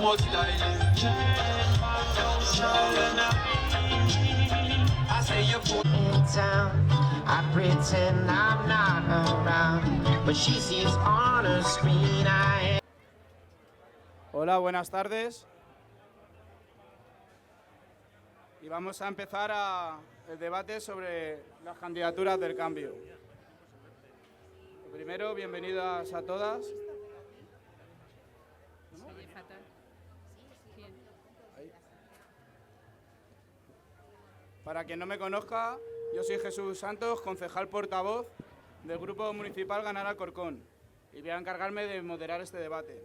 much style. I say you're in town. I pretend I'm not around, but she sees on her screen I am. Hola, buenas tardes. Y vamos a empezar el debate sobre las candidaturas del cambio. Lo primero, bienvenidas a todas. Para quien no me conozca, yo soy Jesús Santos, concejal portavoz del Grupo Municipal Ganar Alcorcón, y voy a encargarme de moderar este debate.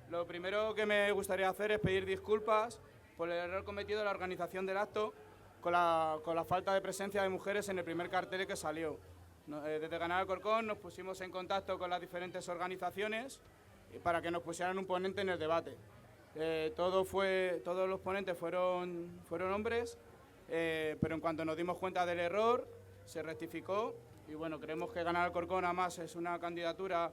Lo primero que me gustaría hacer es pedir disculpas por el error cometido en la organización del acto con la falta de presencia de mujeres en el primer cartel que salió. Desde Ganar Alcorcón nos pusimos en contacto con las diferentes organizaciones para que nos pusieran un ponente en el debate. Todos los ponentes fueron hombres, pero en cuanto nos dimos cuenta del error, se rectificó y bueno, creemos que Ganar Alcorcón además es una candidatura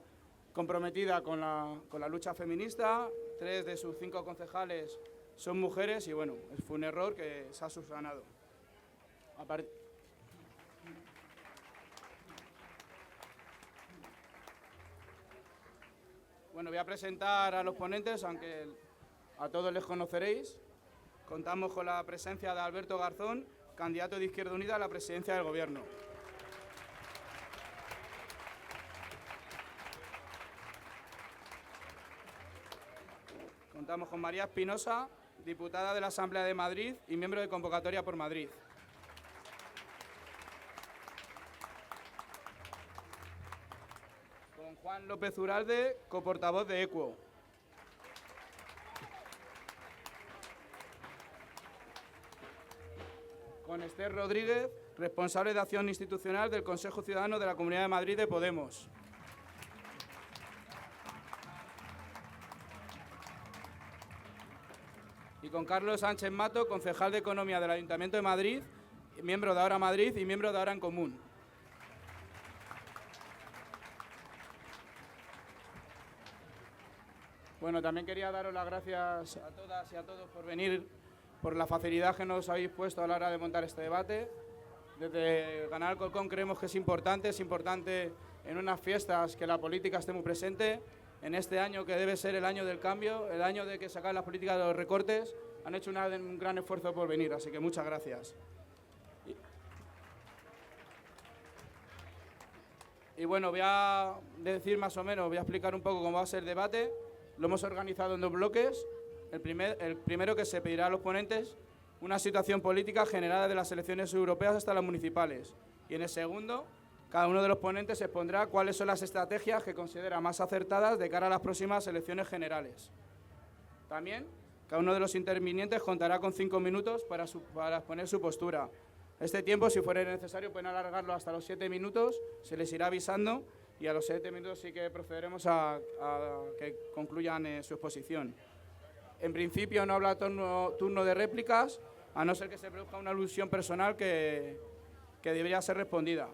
comprometida con la lucha feminista. 3 de sus 5 concejales son mujeres y bueno, fue un error que se ha subsanado. Bueno, voy a presentar a los ponentes, aunque a todos les conoceréis. Contamos con la presencia de Alberto Garzón, candidato de Izquierda Unida a la presidencia del Gobierno. Contamos con María Espinosa, diputada de la Asamblea de Madrid y miembro de Convocatoria por Madrid. Con Juan López Uralde, coportavoz de EQUO. Con Esther Rodríguez, responsable de Acción Institucional del Consejo Ciudadano de la Comunidad de Madrid de Podemos. Y con Carlos Sánchez Mato, concejal de Economía del Ayuntamiento de Madrid, miembro de Ahora Madrid y miembro de Ahora en Común. Bueno, también quería daros las gracias a todas y a todos por venir, por la facilidad que nos habéis puesto a la hora de montar este debate. Desde Ganar Alcorcón creemos que es importante en unas fiestas que la política esté muy presente. En este año que debe ser el año del cambio, el año de que sacar las políticas de los recortes, han hecho un gran esfuerzo por venir, así que muchas gracias. Y bueno, voy a decir más o menos, voy a explicar un poco cómo va a ser el debate. Lo hemos organizado en 2 bloques. El primero, que se pedirá a los ponentes una situación política generada de las elecciones europeas hasta las municipales. Y en el segundo, cada uno de los ponentes expondrá cuáles son las estrategias que considera más acertadas de cara a las próximas elecciones generales. También, cada uno de los intervinientes contará con 5 minutos para exponer su postura. Este tiempo, si fuera necesario, pueden alargarlo hasta los 7 minutos, se les irá avisando y a los 7 minutos sí que procederemos a que concluyan su exposición. En principio no habrá turno de réplicas, a no ser que se produzca una alusión personal que debería ser respondida.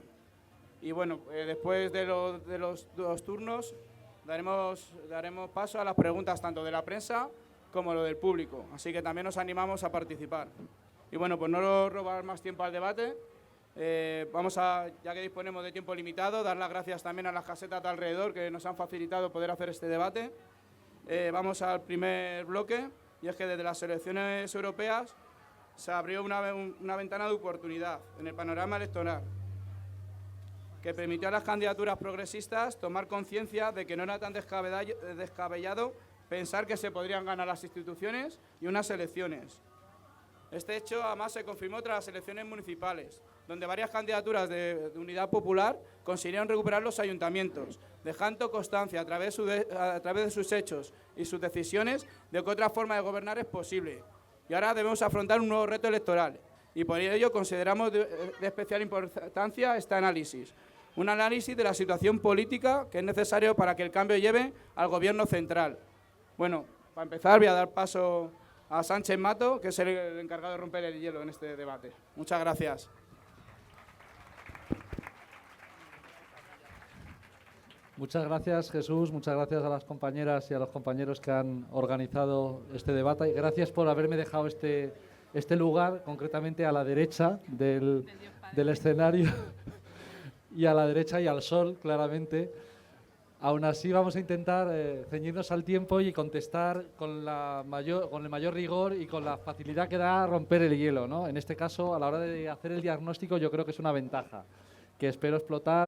Y bueno, después de los 2 turnos daremos paso a las preguntas tanto de la prensa como lo del público. Así que también os animamos a participar. Y bueno, pues no robar más tiempo al debate. Ya que disponemos de tiempo limitado, dar las gracias también a las casetas de alrededor que nos han facilitado poder hacer este debate. Vamos al primer bloque, y es que desde las elecciones europeas se abrió una ventana de oportunidad en el panorama electoral que permitió a las candidaturas progresistas tomar conciencia de que no era tan descabellado pensar que se podrían ganar las instituciones y unas elecciones. Este hecho además se confirmó tras las elecciones municipales, donde varias candidaturas de Unidad Popular consiguieron recuperar los ayuntamientos, dejando constancia a través de sus hechos y sus decisiones de que otra forma de gobernar es posible. Y ahora debemos afrontar un nuevo reto electoral, y por ello consideramos de especial importancia este análisis. Un análisis de la situación política que es necesario para que el cambio lleve al Gobierno central. Bueno, para empezar voy a dar paso a Sánchez Mato, que es el encargado de romper el hielo en este debate. Muchas gracias. Muchas gracias, Jesús. Muchas gracias a las compañeras y a los compañeros que han organizado este debate. Y gracias por haberme dejado este lugar, concretamente a la derecha del escenario y a la derecha y al sol, claramente. Aún así, vamos a intentar ceñirnos al tiempo y contestar con el mayor rigor y con la facilidad que da romper el hielo, ¿no? En este caso, a la hora de hacer el diagnóstico, yo creo que es una ventaja que espero explotar.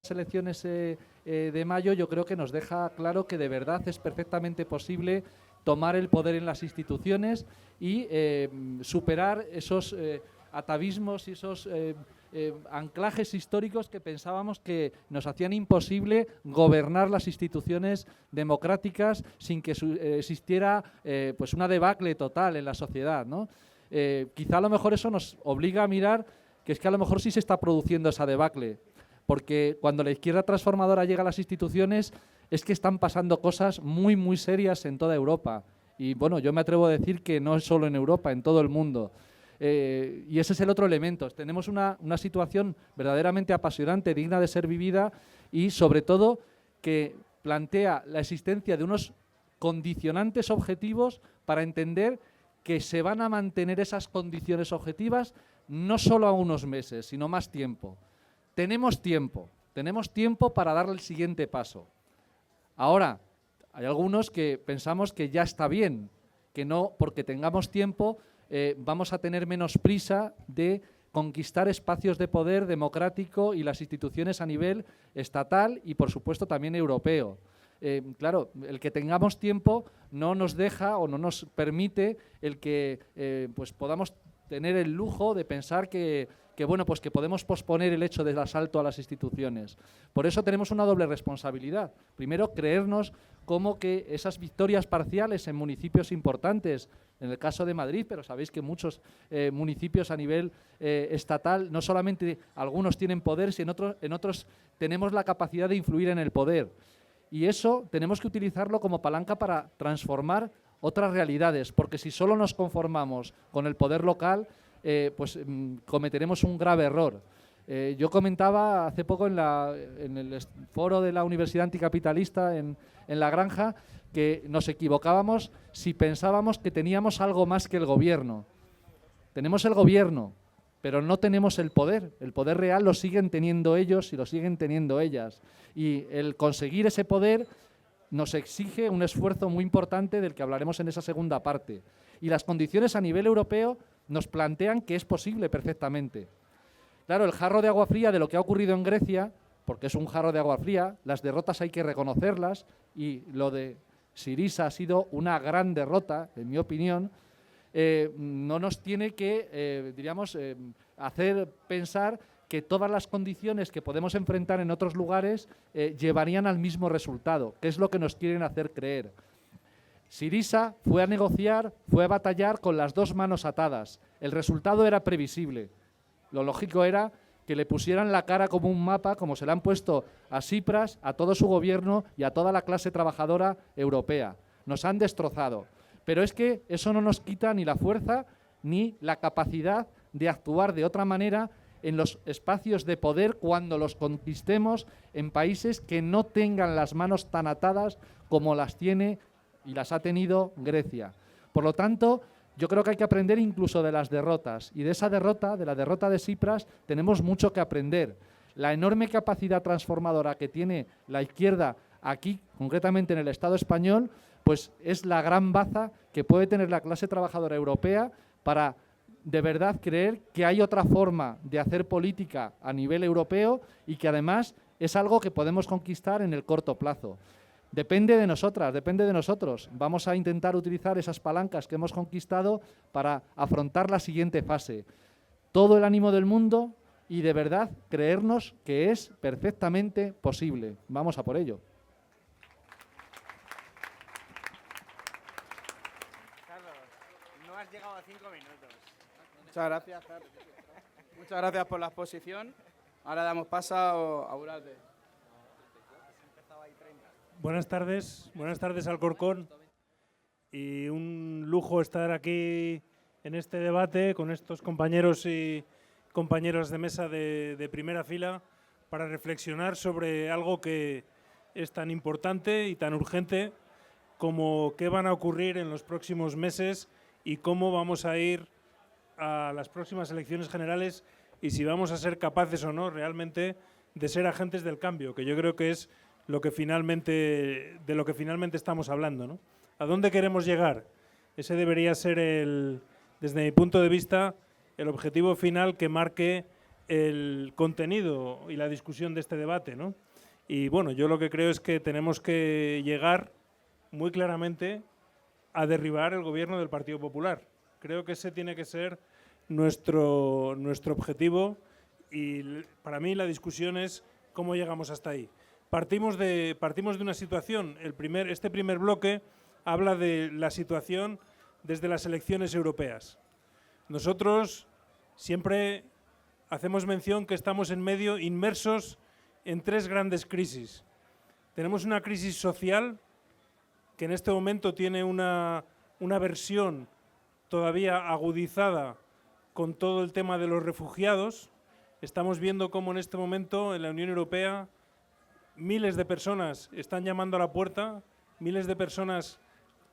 Elecciones de mayo, yo creo que nos deja claro que de verdad es perfectamente posible tomar el poder en las instituciones y superar esos atavismos y esos anclajes históricos que pensábamos que nos hacían imposible gobernar las instituciones democráticas sin que existiera pues una debacle total en la sociedad, ¿no? Quizá a lo mejor eso nos obliga a mirar que es que a lo mejor sí se está produciendo esa debacle, porque cuando la izquierda transformadora llega a las instituciones es que están pasando cosas muy, muy serias en toda Europa. Y bueno, yo me atrevo a decir que no es solo en Europa, en todo el mundo. Y ese es el otro elemento. Tenemos una situación verdaderamente apasionante, digna de ser vivida y, sobre todo, que plantea la existencia de unos condicionantes objetivos para entender que se van a mantener esas condiciones objetivas no solo a unos meses, sino más tiempo. Tenemos tiempo para dar el siguiente paso. Ahora, hay algunos que pensamos que ya está bien, que no, porque tengamos tiempo, vamos a tener menos prisa de conquistar espacios de poder democrático y las instituciones a nivel estatal y, por supuesto, también europeo. Claro, el que tengamos tiempo no nos deja o no nos permite el que pues podamos tener el lujo de pensar que bueno, pues que podemos posponer el hecho del asalto a las instituciones. Por eso tenemos una doble responsabilidad. Primero, creernos como que esas victorias parciales en municipios importantes, en el caso de Madrid, pero sabéis que muchos municipios a nivel estatal, no solamente algunos tienen poder, sino en otros tenemos la capacidad de influir en el poder. Y eso tenemos que utilizarlo como palanca para transformar otras realidades, porque si solo nos conformamos con el poder local, pues cometeremos un grave error. Yo comentaba hace poco en el foro de la Universidad Anticapitalista en La Granja que nos equivocábamos si pensábamos que teníamos algo más que el gobierno. Tenemos el gobierno, pero no tenemos el poder. El poder real lo siguen teniendo ellos y lo siguen teniendo ellas. Y el conseguir ese poder nos exige un esfuerzo muy importante del que hablaremos en esa segunda parte. Y las condiciones a nivel europeo nos plantean que es posible perfectamente. Claro, el jarro de agua fría de lo que ha ocurrido en Grecia, porque es un jarro de agua fría, las derrotas hay que reconocerlas y lo de Syriza ha sido una gran derrota, en mi opinión, no nos tiene que, hacer pensar que todas las condiciones que podemos enfrentar en otros lugares llevarían al mismo resultado, que es lo que nos quieren hacer creer. Syriza fue a negociar, fue a batallar con las dos manos atadas. El resultado era previsible. Lo lógico era que le pusieran la cara como un mapa, como se le han puesto a Tsipras, a todo su gobierno y a toda la clase trabajadora europea. Nos han destrozado. Pero es que eso no nos quita ni la fuerza ni la capacidad de actuar de otra manera en los espacios de poder cuando los conquistemos en países que no tengan las manos tan atadas como las tiene y las ha tenido Grecia. Por lo tanto, yo creo que hay que aprender incluso de las derrotas. Y de esa derrota, de la derrota de Tsipras, tenemos mucho que aprender. La enorme capacidad transformadora que tiene la izquierda aquí, concretamente en el Estado español, pues es la gran baza que puede tener la clase trabajadora europea para de verdad creer que hay otra forma de hacer política a nivel europeo y que además es algo que podemos conquistar en el corto plazo. Depende de nosotras, depende de nosotros. Vamos a intentar utilizar esas palancas que hemos conquistado para afrontar la siguiente fase. Todo el ánimo del mundo y de verdad creernos que es perfectamente posible. Vamos a por ello. has llegado a 5 minutos. Muchas gracias. Muchas gracias por la exposición. Ahora damos paso a Uralde. Buenas tardes Alcorcón. Y un lujo estar aquí en este debate con estos compañeros y compañeras de mesa de primera fila para reflexionar sobre algo que es tan importante y tan urgente como qué van a ocurrir en los próximos meses y cómo vamos a ir a las próximas elecciones generales y si vamos a ser capaces o no realmente de ser agentes del cambio, que yo creo que es de lo que finalmente estamos hablando, ¿no? ¿A dónde queremos llegar? Ese debería ser, desde mi punto de vista, el objetivo final que marque el contenido y la discusión de este debate, ¿no? Y bueno, yo lo que creo es que tenemos que llegar muy claramente a derribar el gobierno del Partido Popular. Creo que ese tiene que ser nuestro objetivo y para mí la discusión es cómo llegamos hasta ahí. Partimos de una situación, este primer bloque habla de la situación desde las elecciones europeas. Nosotros siempre hacemos mención que estamos en medio inmersos en 3 grandes crisis. Tenemos una crisis social que en este momento tiene una versión todavía agudizada con todo el tema de los refugiados. Estamos viendo cómo en este momento en la Unión Europea miles de personas están llamando a la puerta, miles de personas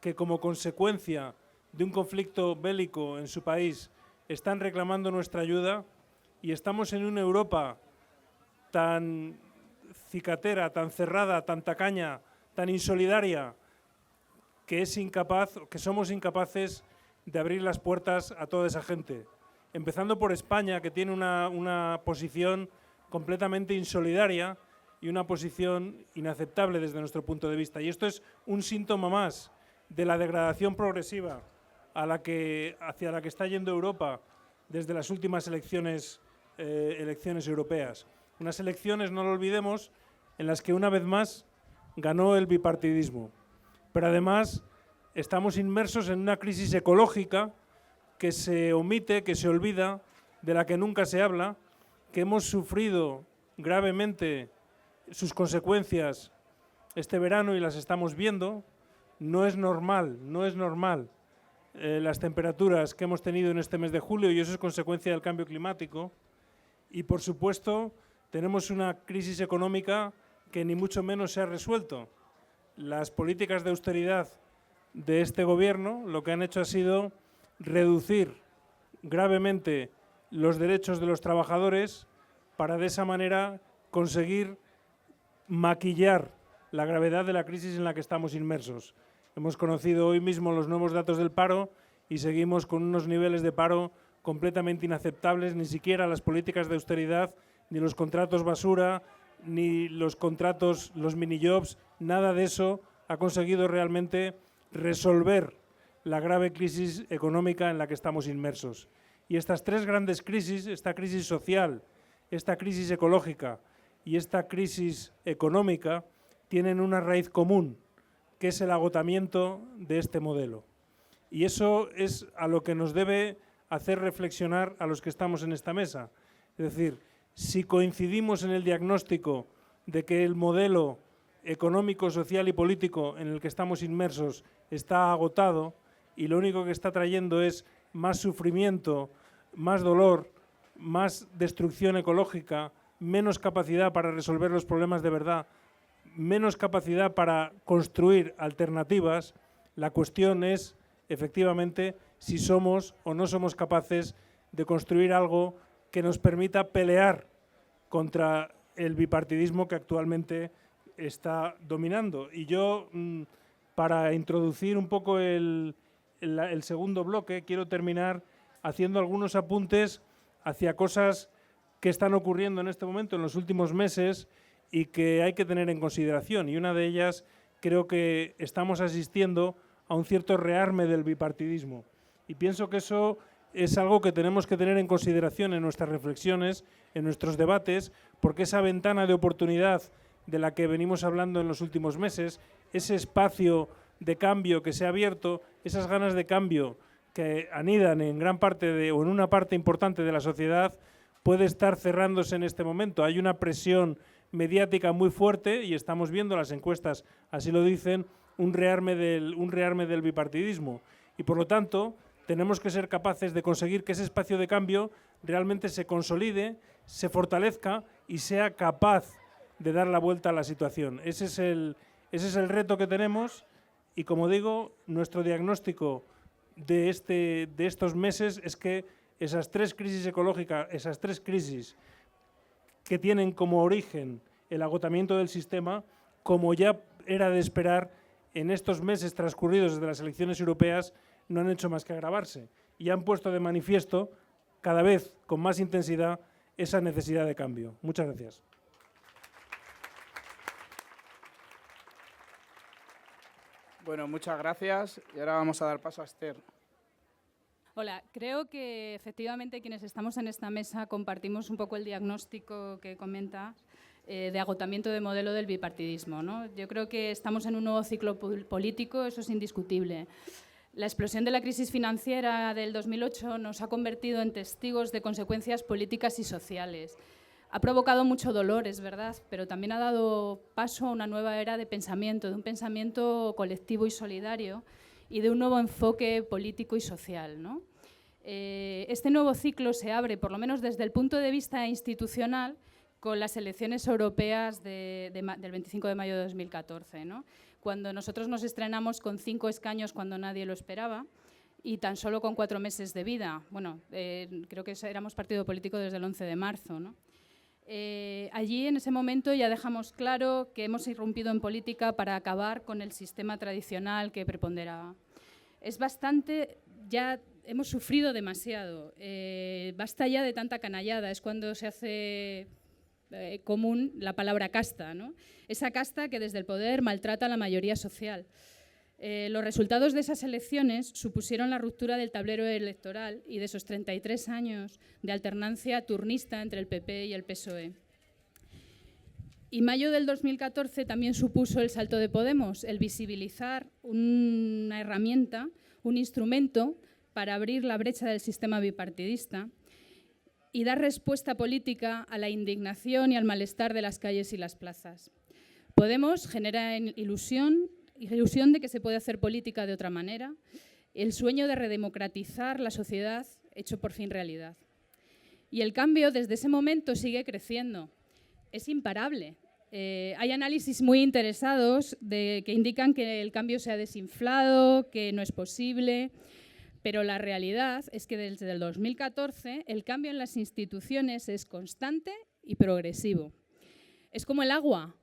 que como consecuencia de un conflicto bélico en su país están reclamando nuestra ayuda y estamos en una Europa tan cicatera, tan cerrada, tan tacaña, tan insolidaria, que somos incapaces de abrir las puertas a toda esa gente. Empezando por España, que tiene una posición completamente insolidaria y una posición inaceptable desde nuestro punto de vista. Y esto es un síntoma más de la degradación progresiva hacia la que está yendo Europa desde las últimas elecciones europeas. Unas elecciones, no lo olvidemos, en las que una vez más ganó el bipartidismo. Pero además estamos inmersos en una crisis ecológica que se omite, que se olvida, de la que nunca se habla, que hemos sufrido gravemente sus consecuencias este verano y las estamos viendo. No es normal las temperaturas que hemos tenido en este mes de julio y eso es consecuencia del cambio climático. Y por supuesto tenemos una crisis económica que ni mucho menos se ha resuelto. Las políticas de austeridad de este gobierno lo que han hecho ha sido reducir gravemente los derechos de los trabajadores para de esa manera conseguir maquillar la gravedad de la crisis en la que estamos inmersos. Hemos conocido hoy mismo los nuevos datos del paro y seguimos con unos niveles de paro completamente inaceptables. Ni siquiera las políticas de austeridad, ni los contratos basura, ni los contratos, los minijobs, nada de eso ha conseguido realmente resolver la grave crisis económica en la que estamos inmersos. Y estas 3 grandes crisis, esta crisis social, esta crisis ecológica y esta crisis económica, tienen una raíz común, que es el agotamiento de este modelo. Y eso es a lo que nos debe hacer reflexionar a los que estamos en esta mesa. Es decir, si coincidimos en el diagnóstico de que el modelo económico, social y político en el que estamos inmersos está agotado y lo único que está trayendo es más sufrimiento, más dolor, más destrucción ecológica, menos capacidad para resolver los problemas de verdad, menos capacidad para construir alternativas, la cuestión es, efectivamente, si somos o no somos capaces de construir algo que nos permita pelear contra el bipartidismo que actualmente está dominando. Y yo, para introducir un poco el segundo bloque, quiero terminar haciendo algunos apuntes hacia cosas que están ocurriendo en este momento, en los últimos meses, y que hay que tener en consideración. Y una de ellas, creo que estamos asistiendo a un cierto rearme del bipartidismo. Y pienso que eso es algo que tenemos que tener en consideración en nuestras reflexiones, en nuestros debates, porque esa ventana de oportunidad de la que venimos hablando en los últimos meses, ese espacio de cambio que se ha abierto, esas ganas de cambio que anidan en gran parte o en una parte importante de la sociedad puede estar cerrándose en este momento. Hay una presión mediática muy fuerte y estamos viendo, las encuestas así lo dicen, un rearme del bipartidismo. Y por lo tanto, tenemos que ser capaces de conseguir que ese espacio de cambio realmente se consolide, se fortalezca y sea capaz de dar la vuelta a la situación. Ese es el reto que tenemos y, como digo, nuestro diagnóstico de estos meses es que esas tres crisis ecológicas, esas tres crisis que tienen como origen el agotamiento del sistema, como ya era de esperar, en estos meses transcurridos desde las elecciones europeas no han hecho más que agravarse y han puesto de manifiesto cada vez con más intensidad esa necesidad de cambio. Muchas gracias. Bueno, muchas gracias y ahora vamos a dar paso a Esther. Hola, creo que efectivamente quienes estamos en esta mesa compartimos un poco el diagnóstico que comenta de agotamiento de modelo del bipartidismo, ¿no? Yo creo que estamos en un nuevo ciclo político, eso es indiscutible. La explosión de la crisis financiera del 2008 nos ha convertido en testigos de consecuencias políticas y sociales. Ha provocado mucho dolor, es verdad, pero también ha dado paso a una nueva era de pensamiento, de un pensamiento colectivo y solidario y de un nuevo enfoque político y social, ¿no? Este nuevo ciclo se abre, por lo menos desde el punto de vista institucional, con las elecciones europeas del 25 de mayo de 2014, ¿no? Cuando nosotros nos estrenamos con 5 escaños cuando nadie lo esperaba y tan solo con 4 meses de vida. Bueno, creo que éramos partido político desde el 11 de marzo, ¿no? Allí, en ese momento, ya dejamos claro que hemos irrumpido en política para acabar con el sistema tradicional que preponderaba. Es bastante, ya hemos sufrido demasiado, basta ya de tanta canallada, es cuando se hace común la palabra casta, ¿no? Esa casta que desde el poder maltrata a la mayoría social. Los resultados de esas elecciones supusieron la ruptura del tablero electoral y de esos 33 años de alternancia turnista entre el PP y el PSOE. Y mayo del 2014 también supuso el salto de Podemos, el visibilizar una herramienta, un instrumento para abrir la brecha del sistema bipartidista y dar respuesta política a la indignación y al malestar de las calles y las plazas. Podemos genera ilusión de que se puede hacer política de otra manera, el sueño de redemocratizar la sociedad hecho por fin realidad. Y el cambio desde ese momento sigue creciendo, es imparable. Hay análisis muy interesados que indican que el cambio se ha desinflado, que no es posible, pero la realidad es que desde el 2014 el cambio en las instituciones es constante y progresivo. Es como el agua.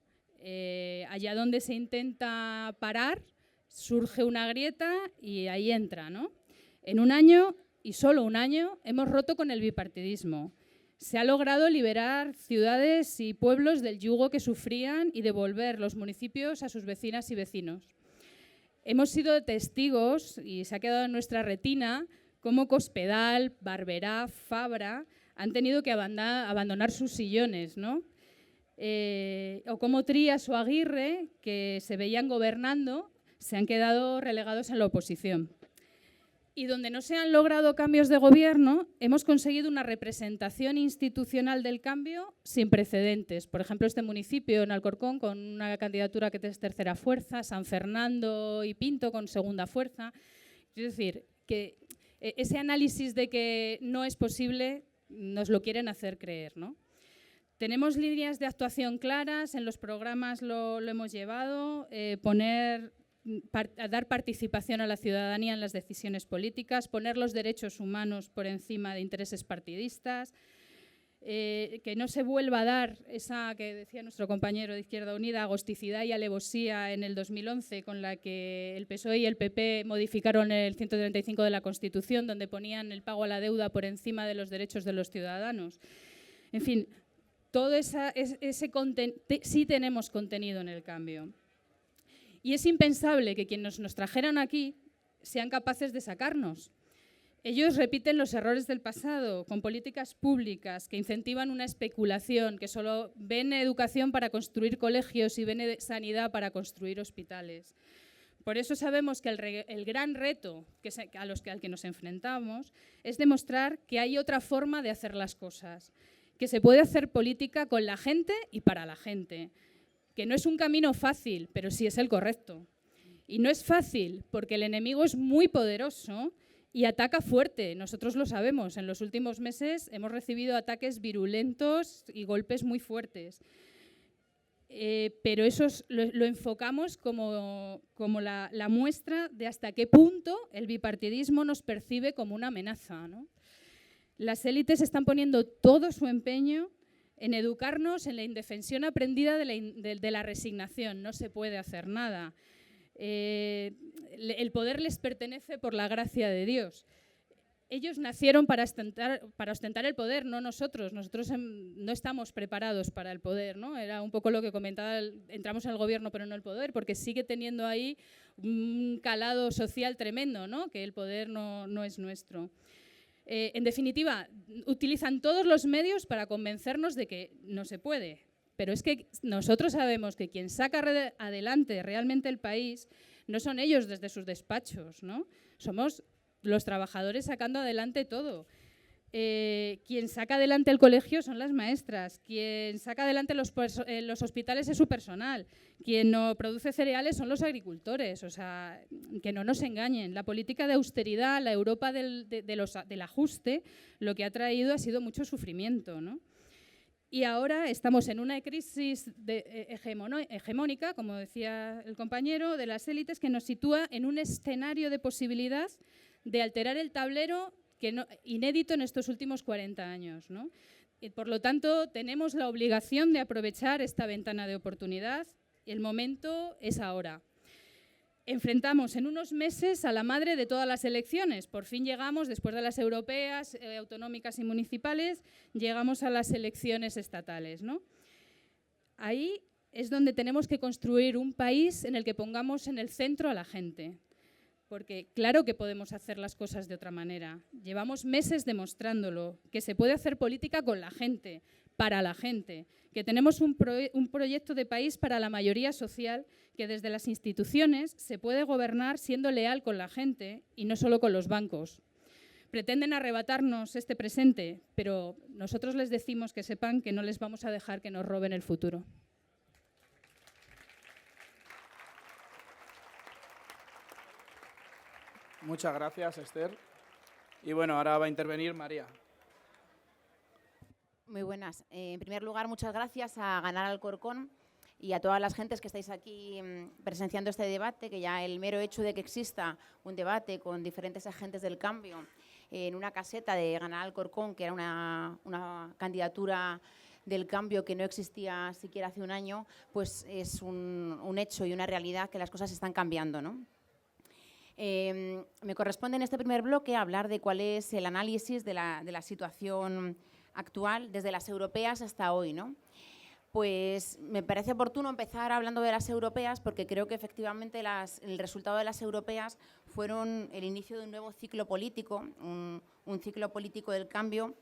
Allá donde se intenta parar, surge una grieta y ahí entra, ¿no? En un año, y solo un año, hemos roto con el bipartidismo. Se ha logrado liberar ciudades y pueblos del yugo que sufrían y devolver los municipios a sus vecinas y vecinos. Hemos sido testigos, y se ha quedado en nuestra retina, cómo Cospedal, Barberá, Fabra han tenido que abandonar sus sillones, ¿no? O como Trías o Aguirre, que se veían gobernando, se han quedado relegados en la oposición. Y donde no se han logrado cambios de gobierno, hemos conseguido una representación institucional del cambio sin precedentes. Por ejemplo, este municipio, en Alcorcón, con una candidatura que es tercera fuerza, San Fernando y Pinto con segunda fuerza. Es decir, que ese análisis de que no es posible nos lo quieren hacer creer, ¿no? Tenemos líneas de actuación claras, en los programas lo hemos llevado, dar participación a la ciudadanía en las decisiones políticas, poner los derechos humanos por encima de intereses partidistas, que no se vuelva a dar esa que decía nuestro compañero de Izquierda Unida, agosticidad y alevosía en el 2011, con la que el PSOE y el PP modificaron el 135 de la Constitución, donde ponían el pago a la deuda por encima de los derechos de los ciudadanos. En fin, todo sí tenemos contenido en el cambio. Y es impensable que quienes nos trajeron aquí sean capaces de sacarnos. Ellos repiten los errores del pasado, con políticas públicas que incentivan una especulación, que solo ven educación para construir colegios y ven sanidad para construir hospitales. Por eso sabemos que el gran reto al que nos enfrentamos es demostrar que hay otra forma de hacer las cosas, que se puede hacer política con la gente y para la gente, que no es un camino fácil, pero sí es el correcto. Y no es fácil porque el enemigo es muy poderoso y ataca fuerte. Nosotros lo sabemos. En los últimos meses hemos recibido ataques virulentos y golpes muy fuertes. Pero eso lo enfocamos como la muestra de hasta qué punto el bipartidismo nos percibe como una amenaza, ¿no? Las élites están poniendo todo su empeño en educarnos en la indefensión aprendida de la resignación. No se puede hacer nada. El poder les pertenece por la gracia de Dios. Ellos nacieron para ostentar el poder, no nosotros. Nosotros no estamos preparados para el poder, ¿no? Era un poco lo que comentaba, entramos en el gobierno pero no el poder, porque sigue teniendo ahí un calado social tremendo, ¿no? Que el poder no es nuestro. En definitiva, utilizan todos los medios para convencernos de que no se puede. Pero es que nosotros sabemos que quien saca adelante realmente el país no son ellos desde sus despachos, ¿no? Somos los trabajadores sacando adelante todo. Quien saca adelante el colegio son las maestras, quien saca adelante los hospitales es su personal, quien no produce cereales son los agricultores. O sea, que no nos engañen. La política de austeridad, la Europa del ajuste, lo que ha traído ha sido mucho sufrimiento, ¿no? Y ahora estamos en una crisis hegemónica, como decía el compañero, de las élites, que nos sitúa en un escenario de posibilidad de alterar el tablero inédito en estos últimos 40 años, ¿no? Y por lo tanto, tenemos la obligación de aprovechar esta ventana de oportunidad. El momento es ahora. Enfrentamos en unos meses a la madre de todas las elecciones. Por fin llegamos, después de las europeas, autonómicas y municipales, llegamos a las elecciones estatales, ¿no? Ahí es donde tenemos que construir un país en el que pongamos en el centro a la gente. Porque claro que podemos hacer las cosas de otra manera. Llevamos meses demostrándolo, que se puede hacer política con la gente, para la gente, que tenemos un proyecto de país para la mayoría social, que desde las instituciones se puede gobernar siendo leal con la gente y no solo con los bancos. Pretenden arrebatarnos este presente, pero nosotros les decimos que sepan que no les vamos a dejar que nos roben el futuro. Muchas gracias, Esther. Y bueno, ahora va a intervenir María. Muy buenas. En primer lugar, muchas gracias a Ganar Alcorcón y a todas las gentes que estáis aquí presenciando este debate, que ya el mero hecho de que exista un debate con diferentes agentes del cambio en una caseta de Ganar Alcorcón, que era una candidatura del cambio que no existía siquiera hace un año, pues es un hecho y una realidad que las cosas están cambiando, ¿no? Me corresponde en este primer bloque hablar de cuál es el análisis de la situación actual desde las europeas hasta hoy, ¿no? Pues me parece oportuno empezar hablando de las europeas porque creo que efectivamente el resultado de las europeas fueron el inicio de un nuevo ciclo político, un ciclo político del cambio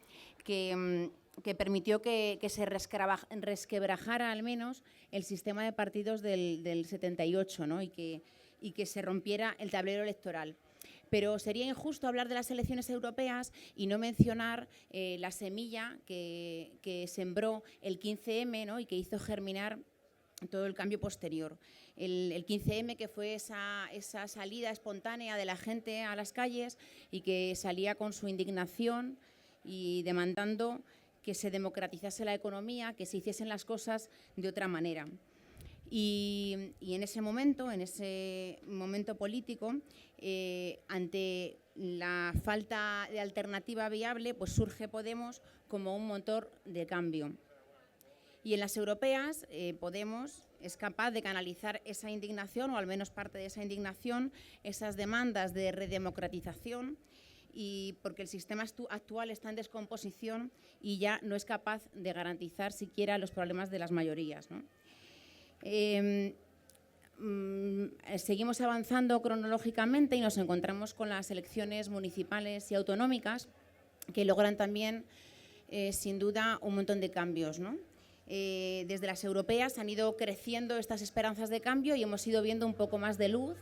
que permitió que se resquebrajara al menos el sistema de partidos del 78, ¿no? y que se rompiera el tablero electoral. Pero sería injusto hablar de las elecciones europeas y no mencionar la semilla que sembró el 15M, ¿no? Y que hizo germinar todo el cambio posterior. El 15M, que fue esa salida espontánea de la gente a las calles y que salía con su indignación y demandando que se democratizase la economía, que se hiciesen las cosas de otra manera. Y en ese momento político, ante la falta de alternativa viable, pues surge Podemos como un motor de cambio. Y en las europeas, Podemos es capaz de canalizar esa indignación, o al menos parte de esa indignación, esas demandas de redemocratización, y porque el sistema actual está en descomposición y ya no es capaz de garantizar siquiera los problemas de las mayorías, ¿no? Seguimos avanzando cronológicamente y nos encontramos con las elecciones municipales y autonómicas que logran también, sin duda, un montón de cambios, ¿no? Desde las europeas han ido creciendo estas esperanzas de cambio y hemos ido viendo un poco más de luz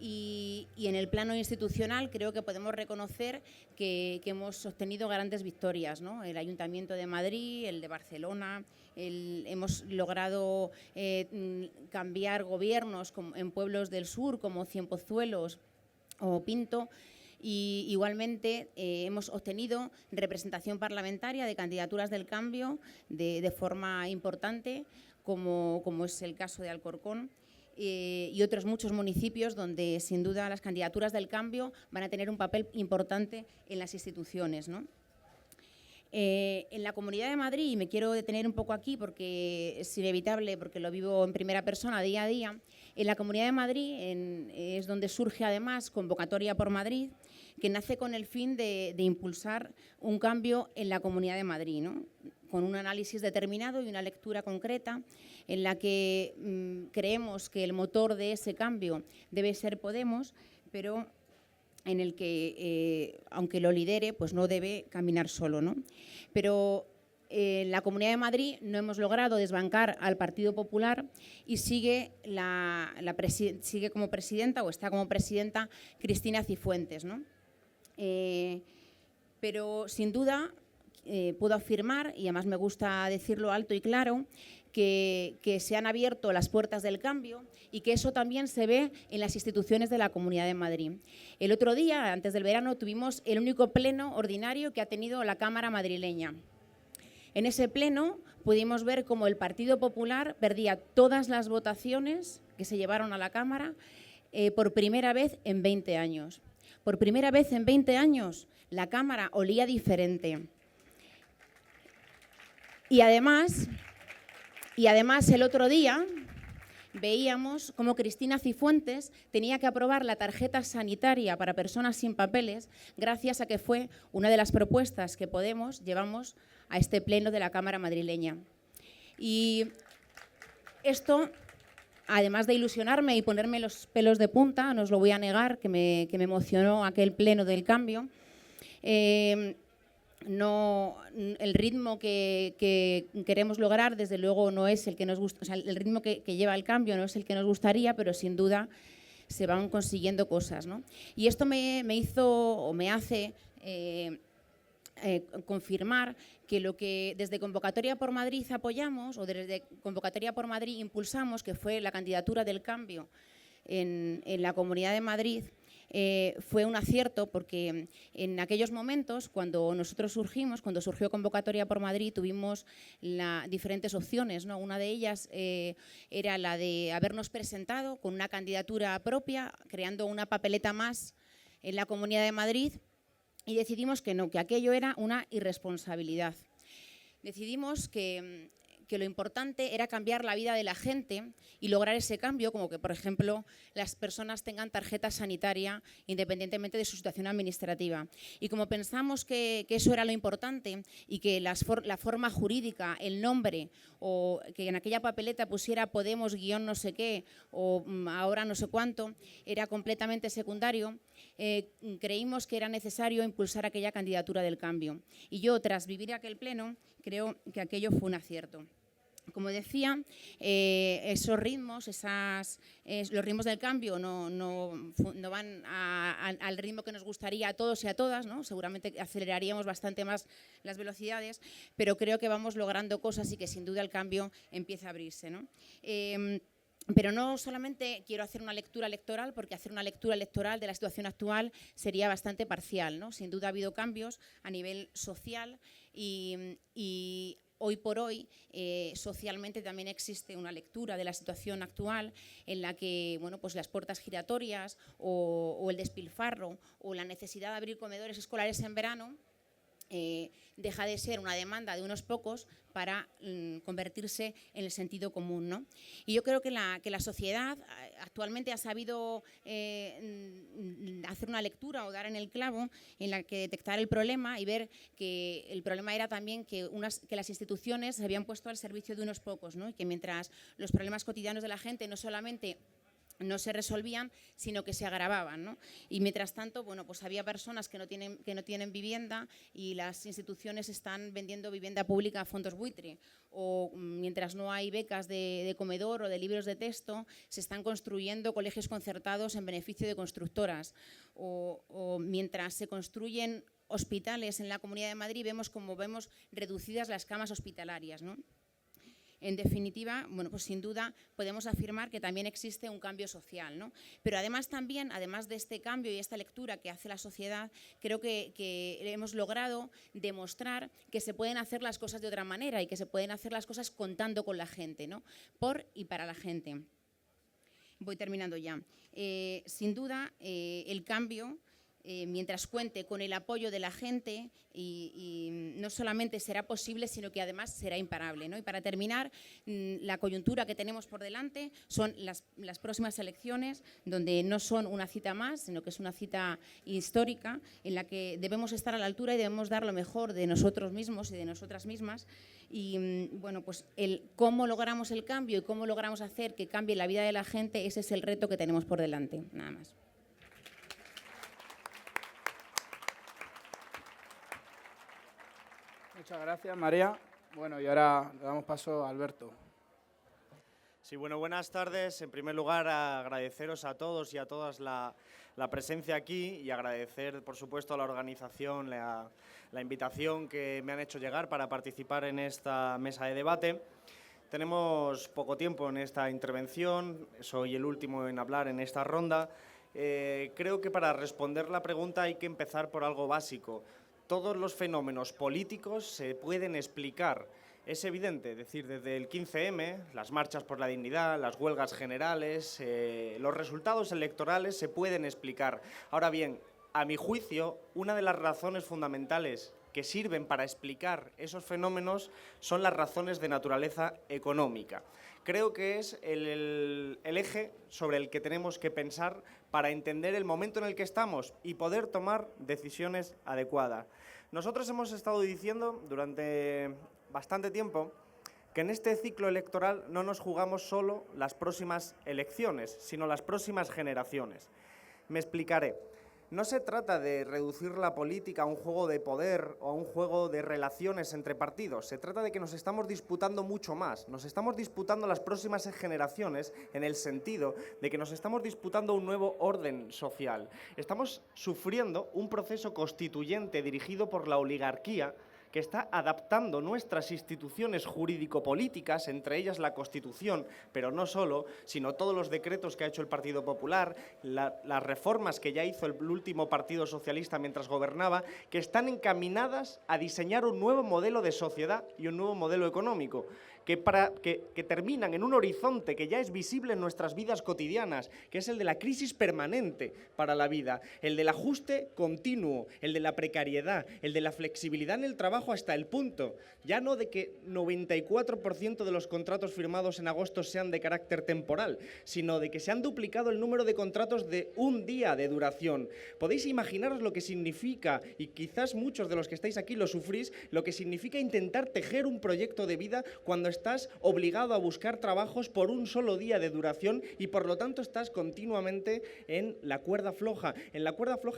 Y en el plano institucional creo que podemos reconocer que hemos obtenido grandes victorias, ¿no? El Ayuntamiento de Madrid, el de Barcelona, hemos logrado cambiar gobiernos en pueblos del sur como Cienpozuelos o Pinto. Y igualmente hemos obtenido representación parlamentaria de candidaturas del cambio de forma importante, como es el caso de Alcorcón. Y otros muchos municipios donde sin duda las candidaturas del cambio van a tener un papel importante en las instituciones, ¿no? En la Comunidad de Madrid, y me quiero detener un poco aquí porque es inevitable, porque lo vivo en primera persona día a día, en la Comunidad de Madrid es donde surge además Convocatoria por Madrid, que nace con el fin de impulsar un cambio en la Comunidad de Madrid, ¿no? Con un análisis determinado y una lectura concreta en la que creemos que el motor de ese cambio debe ser Podemos, pero en el que, aunque lo lidere, pues no debe caminar solo, ¿no? Pero en la Comunidad de Madrid no hemos logrado desbancar al Partido Popular y sigue como presidenta, o está como presidenta, Cristina Cifuentes, ¿no? Pero sin duda puedo afirmar, y además me gusta decirlo alto y claro, que se han abierto las puertas del cambio y que eso también se ve en las instituciones de la Comunidad de Madrid. El otro día, antes del verano, tuvimos el único pleno ordinario que ha tenido la Cámara madrileña. En ese pleno pudimos ver cómo el Partido Popular perdía todas las votaciones que se llevaron a la Cámara por primera vez en 20 años. Por primera vez en 20 años la Cámara olía diferente. Y además el otro día veíamos cómo Cristina Cifuentes tenía que aprobar la tarjeta sanitaria para personas sin papeles gracias a que fue una de las propuestas que Podemos llevamos a este pleno de la Cámara madrileña. Y esto, además de ilusionarme y ponerme los pelos de punta, no os lo voy a negar, que me emocionó aquel pleno del cambio, no, el ritmo que queremos lograr, desde luego, no es el que nos gusta, o sea, el ritmo que lleva el cambio no es el que nos gustaría, pero sin duda se van consiguiendo cosas, ¿no? Y esto me hace confirmar que lo que desde Convocatoria por Madrid apoyamos, o desde Convocatoria por Madrid impulsamos, que fue la candidatura del cambio en la Comunidad de Madrid, fue un acierto, porque en aquellos momentos, cuando nosotros surgimos, cuando surgió Convocatoria por Madrid, tuvimos diferentes opciones, ¿no? Una de ellas era la de habernos presentado con una candidatura propia, creando una papeleta más en la Comunidad de Madrid, y decidimos que no, que aquello era una irresponsabilidad. Decidimos que lo importante era cambiar la vida de la gente y lograr ese cambio, como que, por ejemplo, las personas tengan tarjeta sanitaria independientemente de su situación administrativa. Y como pensamos que eso era lo importante y que la forma jurídica, el nombre, o que en aquella papeleta pusiera Podemos guión no sé qué o ahora no sé cuánto, era completamente secundario, creímos que era necesario impulsar aquella candidatura del cambio. Y yo, tras vivir aquel pleno, creo que aquello fue un acierto. Como decía, esos ritmos, los ritmos del cambio no van al ritmo que nos gustaría a todos y a todas, ¿no? Seguramente aceleraríamos bastante más las velocidades, pero creo que vamos logrando cosas y que sin duda el cambio empieza a abrirse, ¿no? Pero no solamente quiero hacer una lectura electoral, porque hacer una lectura electoral de la situación actual sería bastante parcial, ¿no? Sin duda ha habido cambios a nivel social y hoy por hoy, socialmente también existe una lectura de la situación actual en la que, bueno, pues las puertas giratorias o el despilfarro o la necesidad de abrir comedores escolares en verano deja de ser una demanda de unos pocos para convertirse en el sentido común, ¿no? Y yo creo que la sociedad actualmente ha sabido hacer una lectura o dar en el clavo en la que detectar el problema y ver que el problema era también que las instituciones se habían puesto al servicio de unos pocos, ¿no? Y que mientras los problemas cotidianos de la gente no solamente no se resolvían, sino que se agravaban, ¿no? Y mientras tanto, bueno, pues había personas que no tienen vivienda y las instituciones están vendiendo vivienda pública a fondos buitre. O mientras no hay becas de comedor o de libros de texto, se están construyendo colegios concertados en beneficio de constructoras. O mientras se construyen hospitales en la Comunidad de Madrid, vemos reducidas las camas hospitalarias, ¿no? En definitiva, bueno, pues sin duda podemos afirmar que también existe un cambio social, ¿no? Pero además de este cambio y esta lectura que hace la sociedad, creo que hemos logrado demostrar que se pueden hacer las cosas de otra manera y que se pueden hacer las cosas contando con la gente, ¿no? Por y para la gente. Voy terminando ya. Sin duda, el cambio, mientras cuente con el apoyo de la gente, y no solamente será posible, sino que además será imparable, ¿no? Y para terminar, la coyuntura que tenemos por delante son las próximas elecciones, donde no son una cita más, sino que es una cita histórica en la que debemos estar a la altura y debemos dar lo mejor de nosotros mismos y de nosotras mismas. Y bueno, pues cómo logramos el cambio y cómo logramos hacer que cambie la vida de la gente, ese es el reto que tenemos por delante, nada más. Muchas gracias, María. Bueno, y ahora le damos paso a Alberto. Sí, bueno, buenas tardes. En primer lugar, agradeceros a todos y a todas la presencia aquí y agradecer, por supuesto, a la organización la invitación que me han hecho llegar para participar en esta mesa de debate. Tenemos poco tiempo en esta intervención, soy el último en hablar en esta ronda. Creo que para responder la pregunta hay que empezar por algo básico. Todos los fenómenos políticos se pueden explicar. Es evidente, es decir, desde el 15M, las marchas por la dignidad, las huelgas generales, los resultados electorales se pueden explicar. Ahora bien, a mi juicio, una de las razones fundamentales que sirven para explicar esos fenómenos son las razones de naturaleza económica. Creo que es el eje sobre el que tenemos que pensar para entender el momento en el que estamos y poder tomar decisiones adecuadas. Nosotros hemos estado diciendo durante bastante tiempo que en este ciclo electoral no nos jugamos solo las próximas elecciones, sino las próximas generaciones. Me explicaré. No se trata de reducir la política a un juego de poder o a un juego de relaciones entre partidos. Se trata de que nos estamos disputando mucho más. Nos estamos disputando las próximas generaciones en el sentido de que nos estamos disputando un nuevo orden social. Estamos sufriendo un proceso constituyente dirigido por la oligarquía que está adaptando nuestras instituciones jurídico-políticas, entre ellas la Constitución, pero no solo, sino todos los decretos que ha hecho el Partido Popular, las reformas que ya hizo el último Partido Socialista mientras gobernaba, que están encaminadas a diseñar un nuevo modelo de sociedad y un nuevo modelo económico, que terminan en un horizonte que ya es visible en nuestras vidas cotidianas, que es el de la crisis permanente para la vida, el del ajuste continuo, el de la precariedad, el de la flexibilidad en el trabajo hasta el punto, ya no de que 94% de los contratos firmados en agosto sean de carácter temporal, sino de que se han duplicado el número de contratos de un día de duración. Podéis imaginaros lo que significa, y quizás muchos de los que estáis aquí lo sufrís, lo que significa intentar tejer un proyecto de vida cuando estás obligado a buscar trabajos por un solo día de duración y por lo tanto estás continuamente en la cuerda floja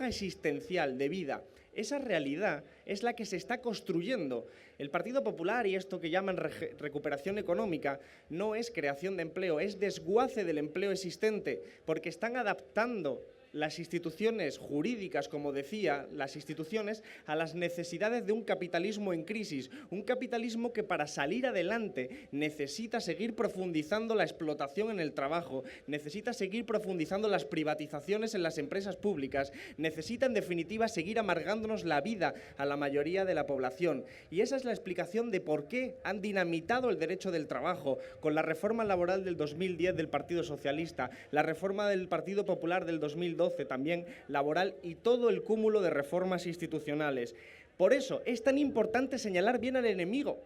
existencial de vida. Esa realidad es la que se está construyendo. El Partido Popular y esto que llaman recuperación económica no es creación de empleo, es desguace del empleo existente, porque están adaptando las instituciones jurídicas, como decía, las instituciones, a las necesidades de un capitalismo en crisis, un capitalismo que para salir adelante necesita seguir profundizando la explotación en el trabajo, necesita seguir profundizando las privatizaciones en las empresas públicas, necesita en definitiva seguir amargándonos la vida a la mayoría de la población. Y esa es la explicación de por qué han dinamitado el derecho del trabajo con la reforma laboral del 2010 del Partido Socialista, la reforma del Partido Popular del 2012, también laboral, y todo el cúmulo de reformas institucionales. Por eso es tan importante señalar bien al enemigo,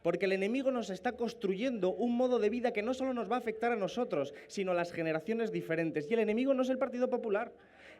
porque el enemigo nos está construyendo un modo de vida que no solo nos va a afectar a nosotros, sino a las generaciones diferentes. Y el enemigo no es el Partido Popular.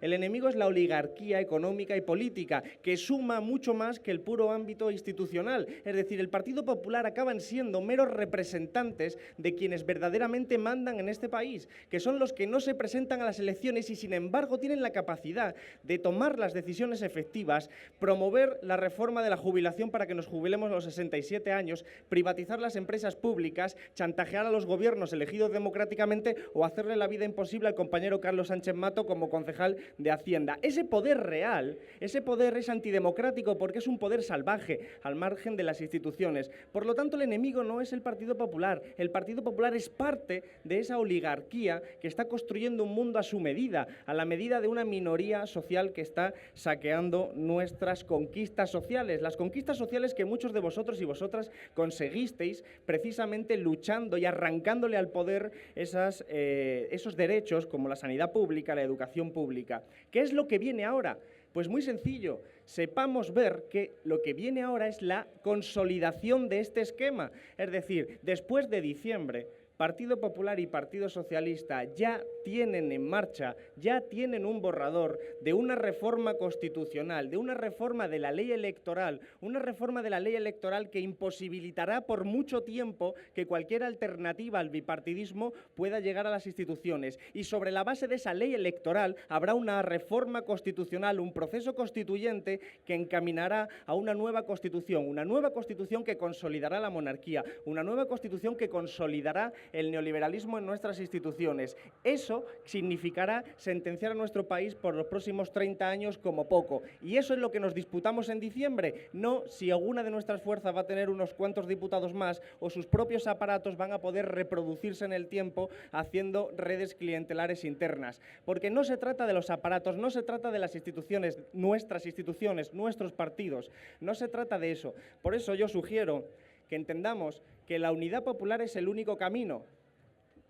El enemigo es la oligarquía económica y política, que suma mucho más que el puro ámbito institucional. Es decir, el Partido Popular acaban siendo meros representantes de quienes verdaderamente mandan en este país, que son los que no se presentan a las elecciones y sin embargo tienen la capacidad de tomar las decisiones efectivas, promover la reforma de la jubilación para que nos jubilemos a los 67 años, privatizar las empresas públicas, chantajear a los gobiernos elegidos democráticamente o hacerle la vida imposible al compañero Carlos Sánchez Mato como concejal de Hacienda. Ese poder real, ese poder es antidemocrático porque es un poder salvaje, al margen de las instituciones. Por lo tanto, el enemigo no es el Partido Popular. El Partido Popular es parte de esa oligarquía que está construyendo un mundo a su medida, a la medida de una minoría social que está saqueando nuestras conquistas sociales. Las conquistas sociales que muchos de vosotros y vosotras conseguisteis precisamente luchando y arrancándole al poder esos derechos como la sanidad pública, la educación pública. ¿Qué es lo que viene ahora? Pues muy sencillo, sepamos ver que lo que viene ahora es la consolidación de este esquema. Es decir, después de diciembre, Partido Popular y Partido Socialista ya tienen en marcha, ya tienen un borrador de una reforma constitucional, de una reforma de la ley electoral, una reforma de la ley electoral que imposibilitará por mucho tiempo que cualquier alternativa al bipartidismo pueda llegar a las instituciones. Y sobre la base de esa ley electoral habrá una reforma constitucional, un proceso constituyente que encaminará a una nueva constitución que consolidará la monarquía, una nueva constitución que consolidará el neoliberalismo en nuestras instituciones. Eso significará sentenciar a nuestro país por los próximos 30 años como poco. Y eso es lo que nos disputamos en diciembre, no si alguna de nuestras fuerzas va a tener unos cuantos diputados más o sus propios aparatos van a poder reproducirse en el tiempo haciendo redes clientelares internas. Porque no se trata de los aparatos, no se trata de las instituciones, nuestros partidos, no se trata de eso. Por eso yo sugiero que entendamos que la unidad popular es el único camino.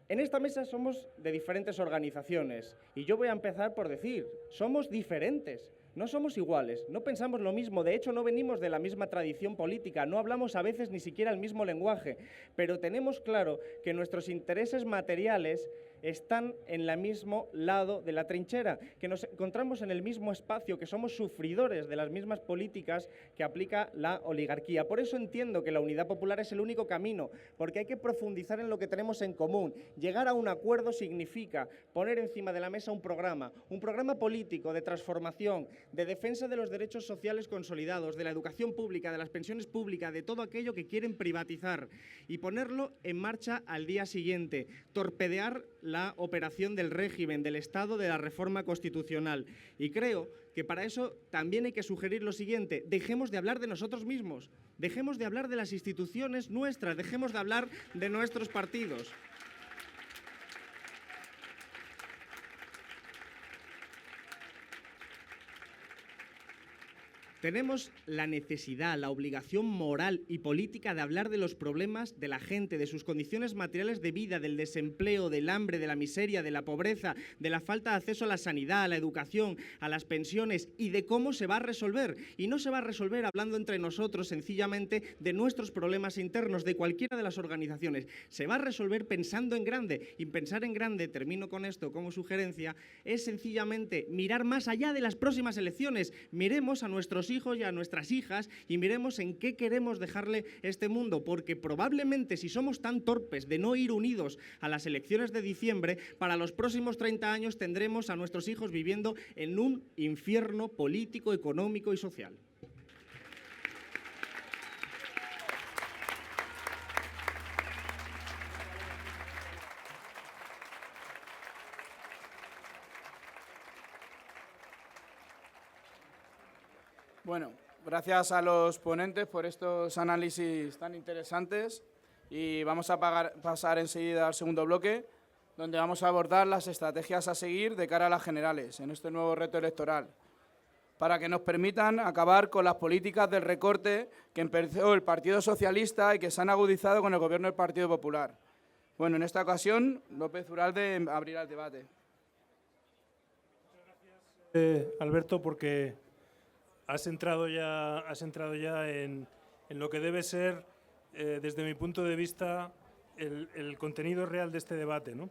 En esta mesa somos de diferentes organizaciones y yo voy a empezar por decir, somos diferentes, no somos iguales, no pensamos lo mismo, de hecho no venimos de la misma tradición política, no hablamos a veces ni siquiera el mismo lenguaje, pero tenemos claro que nuestros intereses materiales están en el mismo lado de la trinchera, que nos encontramos en el mismo espacio, que somos sufridores de las mismas políticas que aplica la oligarquía. Por eso entiendo que la unidad popular es el único camino, porque hay que profundizar en lo que tenemos en común. Llegar a un acuerdo significa poner encima de la mesa un programa político de transformación, de defensa de los derechos sociales consolidados, de la educación pública, de las pensiones públicas, de todo aquello que quieren privatizar y ponerlo en marcha al día siguiente, torpedear la operación del régimen, del Estado, de la reforma constitucional. Y creo que para eso también hay que sugerir lo siguiente: dejemos de hablar de nosotros mismos, dejemos de hablar de las instituciones nuestras, dejemos de hablar de nuestros partidos. Tenemos la necesidad, la obligación moral y política de hablar de los problemas de la gente, de sus condiciones materiales de vida, del desempleo, del hambre, de la miseria, de la pobreza, de la falta de acceso a la sanidad, a la educación, a las pensiones y de cómo se va a resolver. Y no se va a resolver hablando entre nosotros sencillamente de nuestros problemas internos, de cualquiera de las organizaciones. Se va a resolver pensando en grande. Y pensar en grande, termino con esto como sugerencia, es sencillamente mirar más allá de las próximas elecciones. Miremos a nuestros hijos y a nuestras hijas y miremos en qué queremos dejarle este mundo, porque probablemente si somos tan torpes de no ir unidos a las elecciones de diciembre, para los próximos 30 años tendremos a nuestros hijos viviendo en un infierno político, económico y social. Bueno, gracias a los ponentes por estos análisis tan interesantes y vamos a pasar enseguida al segundo bloque, donde vamos a abordar las estrategias a seguir de cara a las generales en este nuevo reto electoral, para que nos permitan acabar con las políticas del recorte que empezó el Partido Socialista y que se han agudizado con el gobierno del Partido Popular. Bueno, en esta ocasión, López Uralde abrirá el debate. Alberto, porque has entrado ya en lo que debe ser, desde mi punto de vista, el contenido real de este debate, ¿no?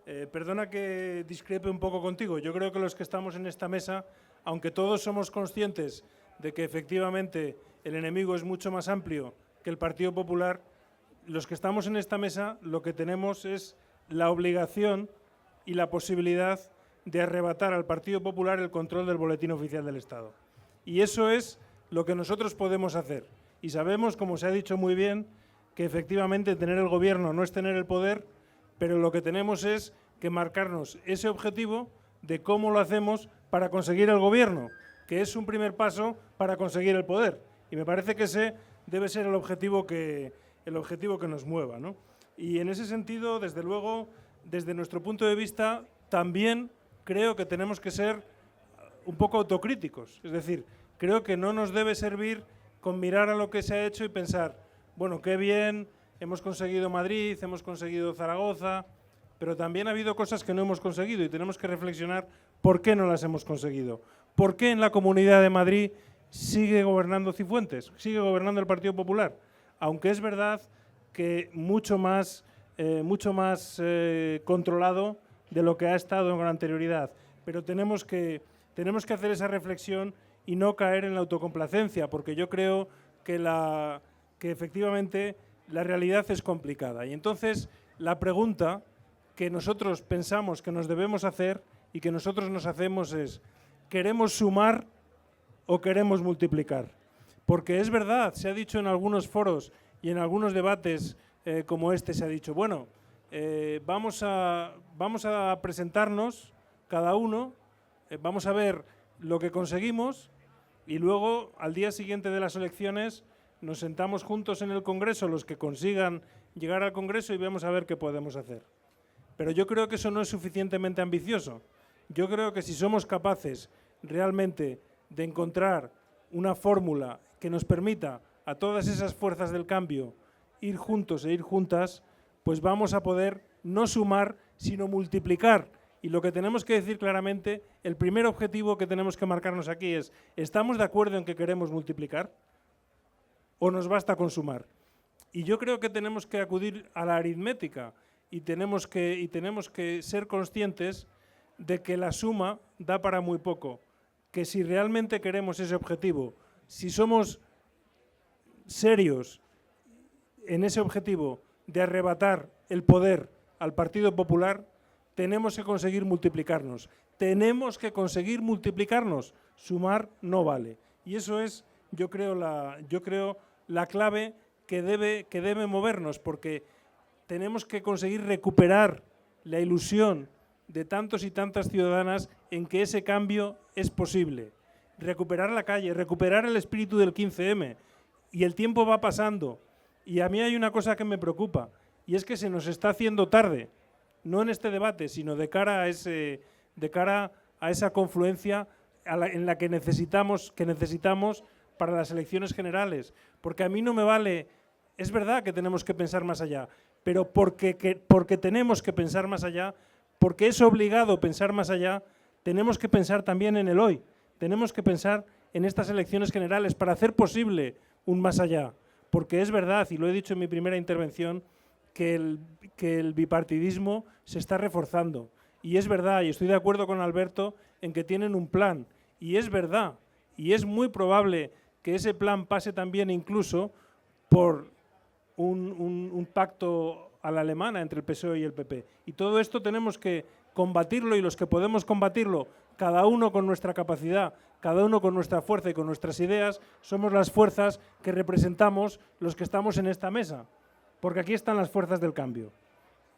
Perdona que discrepe un poco contigo. Yo creo que los que estamos en esta mesa, aunque todos somos conscientes de que efectivamente el enemigo es mucho más amplio que el Partido Popular, los que estamos en esta mesa lo que tenemos es la obligación y la posibilidad de arrebatar al Partido Popular el control del Boletín Oficial del Estado. Y eso es lo que nosotros podemos hacer. Y sabemos, como se ha dicho muy bien, que efectivamente tener el gobierno no es tener el poder, pero lo que tenemos es que marcarnos ese objetivo de cómo lo hacemos para conseguir el gobierno, que es un primer paso para conseguir el poder. Y me parece que ese debe ser el objetivo que nos mueva, ¿no? Y en ese sentido, desde luego, desde nuestro punto de vista, también creo que tenemos que ser un poco autocríticos. Es decir, creo que no nos debe servir con mirar a lo que se ha hecho y pensar, bueno, qué bien, hemos conseguido Madrid, hemos conseguido Zaragoza, pero también ha habido cosas que no hemos conseguido y tenemos que reflexionar por qué no las hemos conseguido. ¿Por qué en la Comunidad de Madrid sigue gobernando Cifuentes, sigue gobernando el Partido Popular? Aunque es verdad que mucho más controlado de lo que ha estado con anterioridad. Pero tenemos que hacer esa reflexión y no caer en la autocomplacencia, porque yo creo que efectivamente la realidad es complicada. Y entonces la pregunta que nosotros pensamos que nos debemos hacer y que nosotros nos hacemos es, ¿queremos sumar o queremos multiplicar? Porque es verdad, se ha dicho en algunos foros y en algunos debates como este, se ha dicho, bueno, vamos a presentarnos cada uno, vamos a ver lo que conseguimos y luego, al día siguiente de las elecciones, nos sentamos juntos en el Congreso, los que consigan llegar al Congreso, y vamos a ver qué podemos hacer. Pero yo creo que eso no es suficientemente ambicioso. Yo creo que si somos capaces realmente de encontrar una fórmula que nos permita a todas esas fuerzas del cambio ir juntos e ir juntas, pues vamos a poder no sumar, sino multiplicar. Y lo que tenemos que decir claramente, el primer objetivo que tenemos que marcarnos aquí es, ¿estamos de acuerdo en que queremos multiplicar? ¿O nos basta con sumar? Y yo creo que tenemos que acudir a la aritmética y tenemos que ser conscientes de que la suma da para muy poco, que si realmente queremos ese objetivo, si somos serios en ese objetivo de arrebatar el poder al Partido Popular, tenemos que conseguir multiplicarnos. Tenemos que conseguir multiplicarnos. Sumar no vale. Y eso es, yo creo, la clave que debe movernos, porque tenemos que conseguir recuperar la ilusión de tantos y tantas ciudadanas en que ese cambio es posible. Recuperar la calle, recuperar el espíritu del 15M. Y el tiempo va pasando. Y a mí hay una cosa que me preocupa, y es que se nos está haciendo tarde, no en este debate, sino de cara a esa confluencia en la que necesitamos para las elecciones generales. Porque a mí no me vale, es verdad que tenemos que pensar más allá, pero porque tenemos que pensar más allá, porque es obligado pensar más allá, tenemos que pensar también en el hoy. Tenemos que pensar en estas elecciones generales para hacer posible un más allá. Porque es verdad, y lo he dicho en mi primera intervención, que el bipartidismo se está reforzando. Y es verdad, y estoy de acuerdo con Alberto en que tienen un plan. Y es verdad, y es muy probable que ese plan pase también incluso por un pacto a la alemana entre el PSOE y el PP. Y todo esto tenemos que combatirlo, y los que podemos combatirlo, cada uno con nuestra capacidad, cada uno con nuestra fuerza y con nuestras ideas, somos las fuerzas que representamos los que estamos en esta mesa. Porque aquí están las fuerzas del cambio.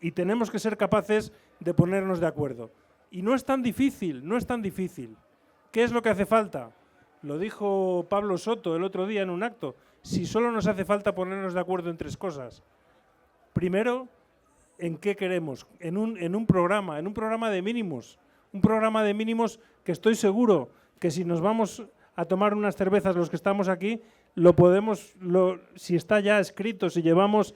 Y tenemos que ser capaces de ponernos de acuerdo. Y no es tan difícil, no es tan difícil. ¿Qué es lo que hace falta? Lo dijo Pablo Soto el otro día en un acto. Si solo nos hace falta ponernos de acuerdo en 3 cosas. Primero, ¿en qué queremos? En un programa de mínimos. Un programa de mínimos que estoy seguro que si nos vamos a tomar unas cervezas los que estamos aquí, si está ya escrito, si llevamos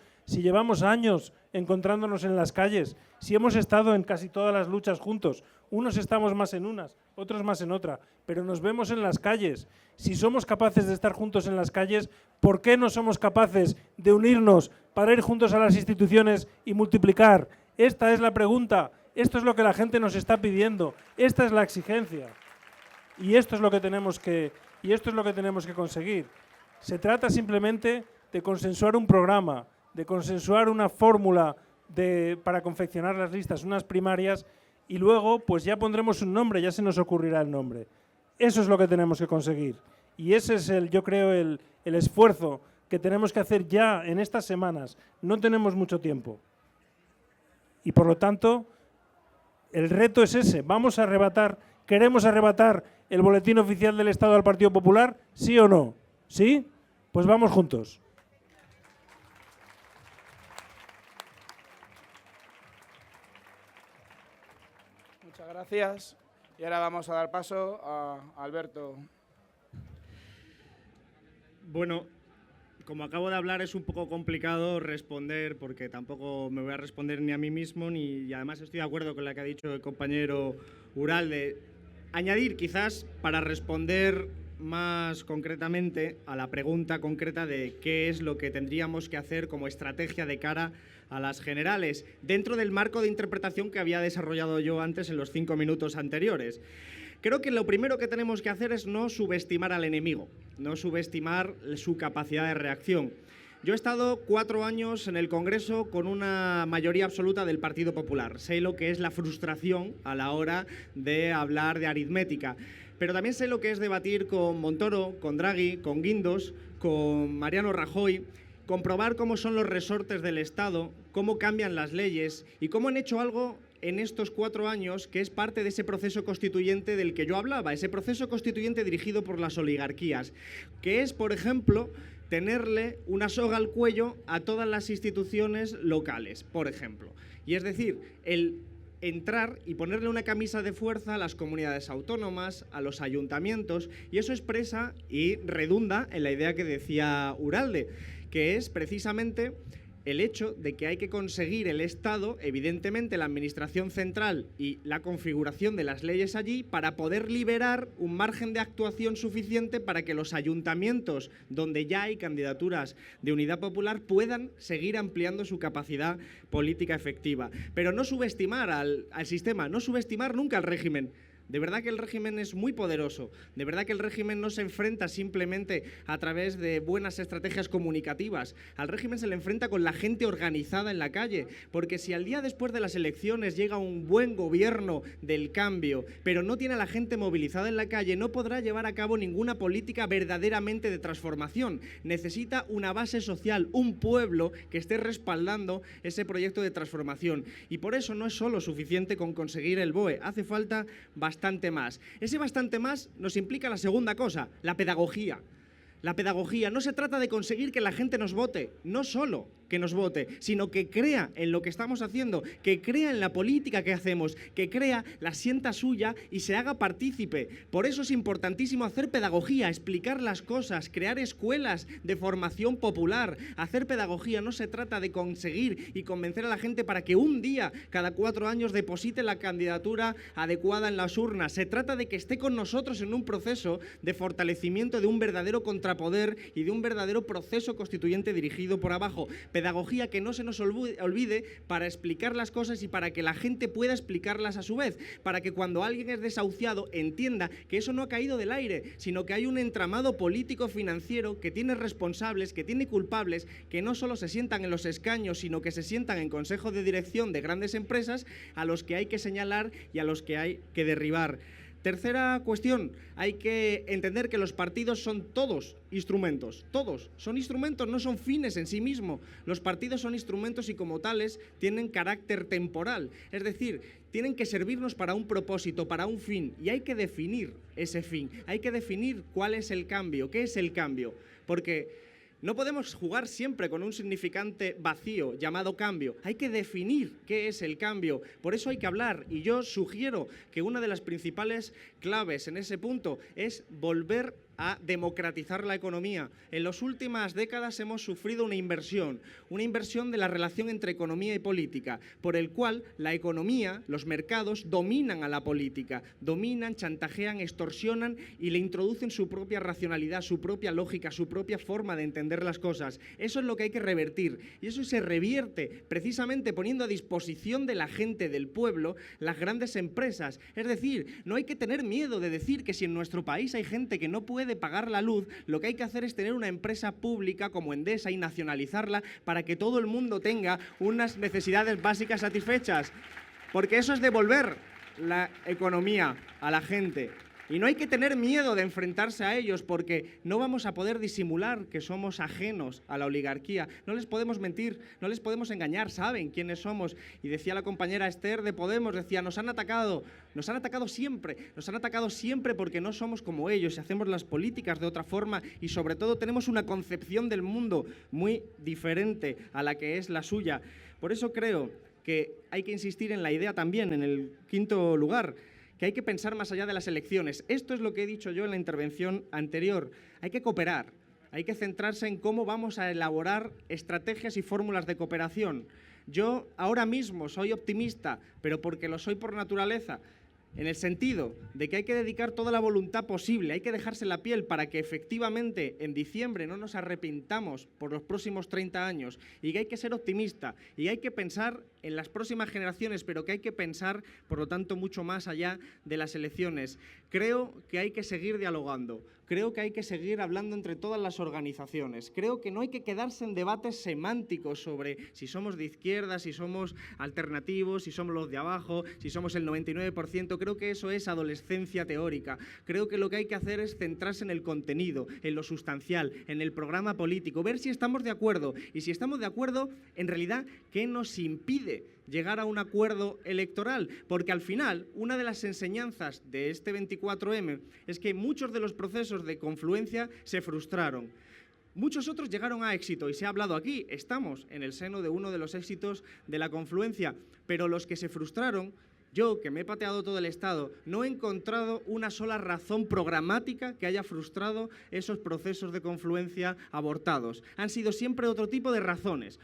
años encontrándonos en las calles, si hemos estado en casi todas las luchas juntos, unos estamos más en unas, otros más en otra, pero nos vemos en las calles. Si somos capaces de estar juntos en las calles, ¿por qué no somos capaces de unirnos para ir juntos a las instituciones y multiplicar? Esta es la pregunta, Esto es lo que la gente nos está pidiendo. Esta es la exigencia. Y esto es lo que tenemos que conseguir. Se trata simplemente de consensuar un programa, de consensuar una fórmula para confeccionar las listas, unas primarias, y luego pues ya pondremos un nombre, ya se nos ocurrirá el nombre. Eso es lo que tenemos que conseguir. Y ese es, yo creo, el esfuerzo que tenemos que hacer ya en estas semanas. No tenemos mucho tiempo. Y por lo tanto, el reto es ese. ¿Queremos arrebatar el boletín oficial del Estado al Partido Popular? ¿Sí o no? ¿Sí? Pues vamos juntos. Muchas gracias. Y ahora vamos a dar paso a Alberto. Bueno, como acabo de hablar es un poco complicado responder porque tampoco me voy a responder ni a mí mismo y además estoy de acuerdo con lo que ha dicho el compañero Uralde. Añadir quizás para responder más concretamente a la pregunta concreta de qué es lo que tendríamos que hacer como estrategia de cara a las generales, dentro del marco de interpretación que había desarrollado yo antes en los 5 minutos anteriores. Creo que lo primero que tenemos que hacer es no subestimar al enemigo, no subestimar su capacidad de reacción. Yo he estado 4 años en el Congreso con una mayoría absoluta del Partido Popular. Sé lo que es la frustración a la hora de hablar de aritmética. Pero también sé lo que es debatir con Montoro, con Draghi, con Guindos, con Mariano Rajoy, comprobar cómo son los resortes del Estado, cómo cambian las leyes y cómo han hecho algo en estos 4 años que es parte de ese proceso constituyente del que yo hablaba, ese proceso constituyente dirigido por las oligarquías, que es, por ejemplo, tenerle una soga al cuello a todas las instituciones locales, por ejemplo. Y es decir, el entrar y ponerle una camisa de fuerza a las comunidades autónomas, a los ayuntamientos, y eso expresa y redunda en la idea que decía Uralde, que es precisamente el hecho de que hay que conseguir el Estado, evidentemente la Administración Central y la configuración de las leyes allí, para poder liberar un margen de actuación suficiente para que los ayuntamientos, donde ya hay candidaturas de Unidad Popular, puedan seguir ampliando su capacidad política efectiva. Pero no subestimar al sistema, no subestimar nunca al régimen. De verdad que el régimen es muy poderoso, de verdad que el régimen no se enfrenta simplemente a través de buenas estrategias comunicativas, al régimen se le enfrenta con la gente organizada en la calle, porque si al día después de las elecciones llega un buen gobierno del cambio, pero no tiene a la gente movilizada en la calle, no podrá llevar a cabo ninguna política verdaderamente de transformación. Necesita una base social, un pueblo que esté respaldando ese proyecto de transformación. Y por eso no es solo suficiente con conseguir el BOE, hace falta bastante más. Ese bastante más nos implica la segunda cosa, la pedagogía. La pedagogía no se trata de conseguir que la gente nos vote, no solo que nos vote, sino que crea en lo que estamos haciendo, que crea en la política que hacemos, que crea, la sienta suya y se haga partícipe. Por eso es importantísimo hacer pedagogía, explicar las cosas, crear escuelas de formación popular. Hacer pedagogía no se trata de conseguir y convencer a la gente para que un día, cada 4 años, deposite la candidatura adecuada en las urnas. Se trata de que esté con nosotros en un proceso de fortalecimiento de un verdadero contrapoder y de un verdadero proceso constituyente dirigido por abajo. Pedagogía que no se nos olvide para explicar las cosas y para que la gente pueda explicarlas a su vez, para que cuando alguien es desahuciado entienda que eso no ha caído del aire, sino que hay un entramado político-financiero que tiene responsables, que tiene culpables, que no solo se sientan en los escaños, sino que se sientan en consejos de dirección de grandes empresas a los que hay que señalar y a los que hay que derribar. Tercera cuestión, hay que entender que los partidos son todos instrumentos, todos son instrumentos, no son fines en sí mismos. Los partidos son instrumentos y como tales tienen carácter temporal, es decir, tienen que servirnos para un propósito, para un fin, y hay que definir ese fin, hay que definir cuál es el cambio, qué es el cambio, porque no podemos jugar siempre con un significante vacío llamado cambio. Hay que definir qué es el cambio. Por eso hay que hablar. Y yo sugiero que una de las principales claves en ese punto es volver a democratizar la economía. En las últimas décadas hemos sufrido una inversión de la relación entre economía y política, por el cual la economía, los mercados, dominan a la política, dominan, chantajean, extorsionan y le introducen su propia racionalidad, su propia lógica, su propia forma de entender las cosas. Eso es lo que hay que revertir, y eso se revierte precisamente poniendo a disposición de la gente, del pueblo, las grandes empresas. Es decir, no hay que tener miedo de decir que si en nuestro país hay gente que no puede pagar la luz, lo que hay que hacer es tener una empresa pública como Endesa y nacionalizarla para que todo el mundo tenga unas necesidades básicas satisfechas, porque eso es devolver la economía a la gente. Y no hay que tener miedo de enfrentarse a ellos, porque no vamos a poder disimular que somos ajenos a la oligarquía. No les podemos mentir, no les podemos engañar, saben quiénes somos. Y decía la compañera Esther de Podemos, decía, nos han atacado siempre porque no somos como ellos y hacemos las políticas de otra forma y sobre todo tenemos una concepción del mundo muy diferente a la que es la suya. Por eso creo que hay que insistir en la idea también, en el quinto lugar, que hay que pensar más allá de las elecciones. Esto es lo que he dicho yo en la intervención anterior. Hay que cooperar, hay que centrarse en cómo vamos a elaborar estrategias y fórmulas de cooperación. Yo ahora mismo soy optimista, pero porque lo soy por naturaleza, en el sentido de que hay que dedicar toda la voluntad posible, hay que dejarse la piel para que efectivamente en diciembre no nos arrepintamos por los próximos 30 años y que hay que ser optimista y hay que pensar en las próximas generaciones, pero que hay que pensar, por lo tanto, mucho más allá de las elecciones. Creo que hay que seguir dialogando, creo que hay que seguir hablando entre todas las organizaciones, creo que no hay que quedarse en debates semánticos sobre si somos de izquierda, si somos alternativos, si somos los de abajo, si somos el 99%, creo que eso es adolescencia teórica. Creo que lo que hay que hacer es centrarse en el contenido, en lo sustancial, en el programa político, ver si estamos de acuerdo y si estamos de acuerdo, en realidad, ¿qué nos impide llegar a un acuerdo electoral? Porque al final, una de las enseñanzas de este 24M es que muchos de los procesos de confluencia se frustraron. Muchos otros llegaron a éxito y se ha hablado aquí, estamos en el seno de uno de los éxitos de la confluencia, pero los que se frustraron, yo, que me he pateado todo el Estado, no he encontrado una sola razón programática que haya frustrado esos procesos de confluencia abortados. Han sido siempre otro tipo de razones